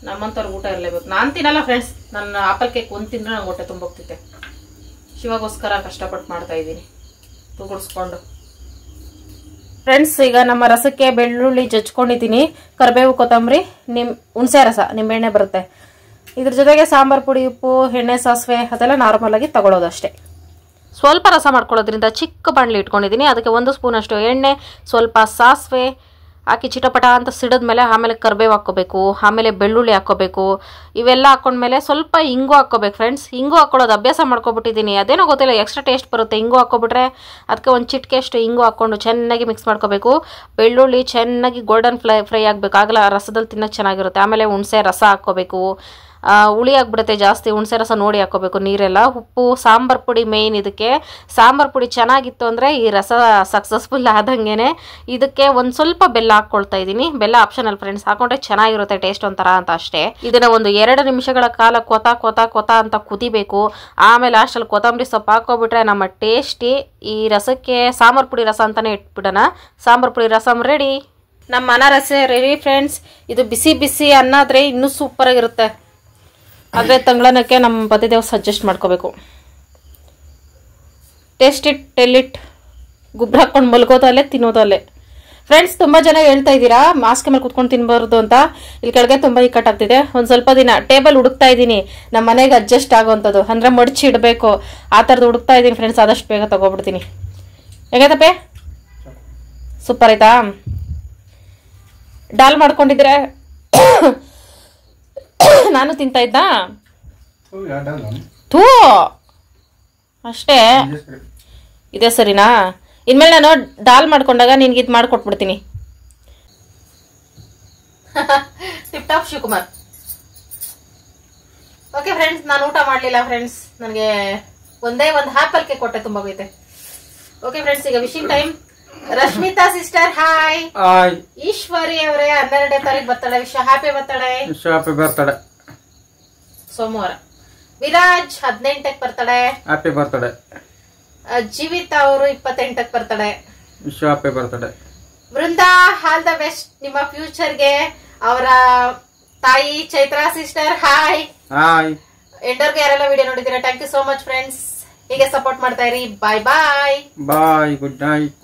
ನಮ್ಮಂತವ್ರಿಗೆ ಊಟ ಇರ್ಲೇಬೇಕು. ನಾನ್ ತಿನ್ನಲ್ಲ ಫ್ರೆಂಡ್ಸ್. ನನ್ನ ಆಪಲ್ ಕೇಕ್ ಒಂದ್ ತಿಂದ್ರೆ ನಂಗೆ ಹೊಟ್ಟೆ ತುಂಬೋಗ್ತಿತ್ತೆ. ಶಿವಗೋಸ್ಕರ ಕಷ್ಟಪಟ್ಟು ಮಾಡ್ತಾ ಇದ್ದೀನಿ ತೂಗುಡ್ಸ್ಕೊಂಡು. ಫ್ರೆಂಡ್ಸ್ ಈಗ ನಮ್ಮ ರಸಕ್ಕೆ ಬೆಳ್ಳುಳ್ಳಿ ಜಜ್ಕೊಂಡಿದ್ದೀನಿ, ಕರಿಬೇವು, ಕೊತ್ತಂಬರಿ, ಹುಣಸೆ ರಸ, ನಿಂಬೆಣ್ಣೆ ಬರುತ್ತೆ. ಇದ್ರ ಜೊತೆಗೆ ಸಾಂಬಾರ್ ಪುಡಿ, ಉಪ್ಪು, ಎಣ್ಣೆ, ಸಾಸಿವೆ ಅದೆಲ್ಲ ನಾರ್ಮಲ್ ಆಗಿ ತಗೊಳ್ಳೋದು ಅಷ್ಟೇ. ಸ್ವಲ್ಪ ರಸ ಮಾಡ್ಕೊಳ್ಳೋದ್ರಿಂದ ಚಿಕ್ಕ ಬಾಣಲಿ ಇಟ್ಕೊಂಡಿದ್ದೀನಿ. ಅದಕ್ಕೆ 1 ಸ್ಪೂನ್ ಅಷ್ಟು ಎಣ್ಣೆ, ಸ್ವಲ್ಪ ಸಾಸಿವೆ ಹಾಕಿ ಚಿಟಪಟ ಅಂತ ಸಿಡಿದ್ಮೇಲೆ ಆಮೇಲೆ ಕರಿಬೇವು ಹಾಕ್ಕೋಬೇಕು, ಆಮೇಲೆ ಬೆಳ್ಳುಳ್ಳಿ ಹಾಕ್ಕೋಬೇಕು. ಇವೆಲ್ಲ ಹಾಕೊಂಡ್ಮೇಲೆ ಸ್ವಲ್ಪ ಇಂಗು ಹಾಕ್ಕೋಬೇಕು ಫ್ರೆಂಡ್ಸ್. ಇಂಗು ಹಾಕೊಳ್ಳೋದು ಅಭ್ಯಾಸ ಮಾಡ್ಕೊಬಿಟ್ಟಿದ್ದೀನಿ. ಅದೇನೋ ಗೊತ್ತಿಲ್ಲ, ಎಕ್ಸ್ಟ್ರಾ ಟೇಸ್ಟ್ ಬರುತ್ತೆ ಇಂಗು ಹಾಕ್ಕೊಬಿಟ್ರೆ. ಅದಕ್ಕೆ ಒಂದು ಚಿಟಿಕೆ ಅಷ್ಟು ಇಂಗು ಹಾಕ್ಕೊಂಡು ಚೆನ್ನಾಗಿ ಮಿಕ್ಸ್ ಮಾಡ್ಕೋಬೇಕು. ಬೆಳ್ಳುಳ್ಳಿ ಚೆನ್ನಾಗಿ ಗೋಲ್ಡನ್ ಫ್ರೈ ಆಗಬೇಕು, ಆಗಲ್ಲ ರಸದಲ್ಲಿ ತಿನ್ನೋಕೆ ಚೆನ್ನಾಗಿರುತ್ತೆ. ಆಮೇಲೆ ಹುಣಸೆ ರಸ ಹಾಕ್ಕೋಬೇಕು. ಹುಳಿ ಆಗ್ಬಿಡುತ್ತೆ ಜಾಸ್ತಿ, ಹುಣಸೆ ರಸ ನೋಡಿ ಹಾಕ್ಕೋಬೇಕು. ನೀರೆಲ್ಲ, ಉಪ್ಪು, ಸಾಂಬಾರ್ ಪುಡಿ ಮೇಯ್ನ್. ಇದಕ್ಕೆ ಸಾಂಬಾರ್ ಪುಡಿ ಚೆನ್ನಾಗಿತ್ತು ಅಂದರೆ ಈ ರಸ ಸಕ್ಸಸ್ಫುಲ್ ಆದಂಗೆ. ಇದಕ್ಕೆ ಒಂದು ಸ್ವಲ್ಪ ಬೆಲ್ಲ ಹಾಕ್ಕೊಳ್ತಾ ಇದ್ದೀನಿ. ಬೆಲ್ಲ ಆಪ್ಷನಲ್ ಫ್ರೆಂಡ್ಸ್, ಹಾಕೊಂಡ್ರೆ ಚೆನ್ನಾಗಿರುತ್ತೆ ಟೇಸ್ಟ್ ಒಂಥರ ಅಂತ ಅಷ್ಟೇ. ಇದನ್ನು ಒಂದು 2 ನಿಮಿಷಗಳ ಕಾಲ ಕೊತ ಅಂತ ಕುದಿಬೇಕು. ಆಮೇಲೆ ಲಾಸ್ಟಲ್ಲಿ ಕೊತ್ತಂಬರಿ ಸೊಪ್ಪು ಹಾಕೋಬಿಟ್ರೆ ನಮ್ಮ ಟೇಸ್ಟಿ ಈ ರಸಕ್ಕೆ ಸಾಂಬಾರ್ ಪುಡಿ ರಸ ಅಂತಲೇ ಇಟ್ಬಿಡೋಣ. ಸಾಂಬಾರ್ ಪುಡಿ ರಸಮ್ ರೆಡಿ. ನಮ್ಮ ಅನ್ನ ರಸ ರೆಡಿ ಫ್ರೆಂಡ್ಸ್. ಇದು ಬಿಸಿ ಬಿಸಿ ಅನ್ನಾದ್ರೆ ಇನ್ನೂ ಸೂಪರ್ ಆಗಿರುತ್ತೆ. ಆದರೆ ತಂಗ್ಳನಕ್ಕೆ ನಮ್ಮ ಪತಿದೇವ್ ಸಜೆಸ್ಟ್ ಮಾಡ್ಕೋಬೇಕು. Taste it, tell it. ಗುಬ್ರ ಹಾಕೊಂಡು ಮಲ್ಗೋದಲ್ಲೇ ತಿನ್ನೋದಲ್ಲೇ ಫ್ರೆಂಡ್ಸ್. ತುಂಬ ಜನ ಹೇಳ್ತಾ ಇದ್ದೀರಾ ಮಾಸ್ಕ್ ಮೇಲೆ ಕುತ್ಕೊಂಡು ತಿನ್ಬಾರ್ದು ಅಂತ. ಇಲ್ಲಿ ಕೆಳಗೆ ತುಂಬ ಇಕ್ಕಟ್ಟಾಗ್ತಿದೆ. ಒಂದು ಸ್ವಲ್ಪ ದಿನ ಟೇಬಲ್ ಹುಡುಕ್ತಾ ಇದ್ದೀನಿ ನಮ್ಮ ಮನೆಗೆ ಅಡ್ಜಸ್ಟ್ ಆಗೋವಂಥದ್ದು, ಅಂದರೆ ಮಡಚಿ ಇಡಬೇಕು ಆ ಥರದ್ದು ಹುಡುಕ್ತಾ ಇದ್ದೀನಿ ಫ್ರೆಂಡ್ಸ್. ಆದಷ್ಟು ಬೇಗ ತಗೋಬಿಡ್ತೀನಿ. ಹೇಗೈತಪ್ಪೆ? ಸೂಪರ್ ಆಯ್ತಾ? ಡಾಲ್ ಮಾಡ್ಕೊಂಡಿದ್ರೆ ನಾನು ತಿಂತಾ ಇದ್ದ ಥೂ ಅಷ್ಟೇ. ಇದೇ ಸರಿನಾ? ಇನ್ಮೇಲೆ ನಾನು ಡಾಲ್ ಮಾಡ್ಕೊಂಡಾಗ ನಿನ್ಗೆ ಇದು ಮಾಡ್ಕೊಟ್ಬಿಡ್ತೀನಿ. Tip top Shivakumar. Okay friends, ನಾನು ಊಟ ಮಾಡಲಿಲ್ಲ ಫ್ರೆಂಡ್ಸ್. ನನಗೆ ಒಂದೇ ಒಂದು ಆಪಲ್ ಕೇಕ್ ಕೊಟ್ಟೆ ತುಂಬ ಹೋಗೈತೆ. ಓಕೆ ಫ್ರೆಂಡ್ಸ್, ಈಗ wishing time. Rashmitha sister hi. Eshwari ಅವರೇ 12ನೇ ತಾರೀಕು ಬರ್ತಾಳೆ. ಹ್ಯಾಪಿ ಬರ್ತಾಳೆ. ಸೋಮವಾರ. ವಿರಾಜ್ 18ಕ್ಕೆ ಬರ್ತಾಳೆ. ಹ್ಯಾಪಿ ಬರ್ತಾಳೆ. ಜೀವಿತಾ ಅವರು 28ಕ್ಕೆ ಬರ್ತಾಳೆ. ಹ್ಯಾಪಿ ಬರ್ತಾಳೆ. ವೃಂದಾ ಆಲ್ ದ ಬೆಸ್ಟ್ ನಿಮ್ಮ ಫ್ಯೂಚರ್ಗೆ. ಅವರ ತಾಯಿ ಚೈತ್ರಾ ಸಿಸ್ಟರ್ ಹಾಯ್. ಎಂಡರ್ಗೆ ಯಾರೆಲ್ಲ ವಿಡಿಯೋ ನೋಡಿದ್ದೀರಾ thank you so much friends. ಹೀಗೆ ಸಪೋರ್ಟ್ ಮಾಡ್ತಾ ಇರಿ. Bye bye. Good night.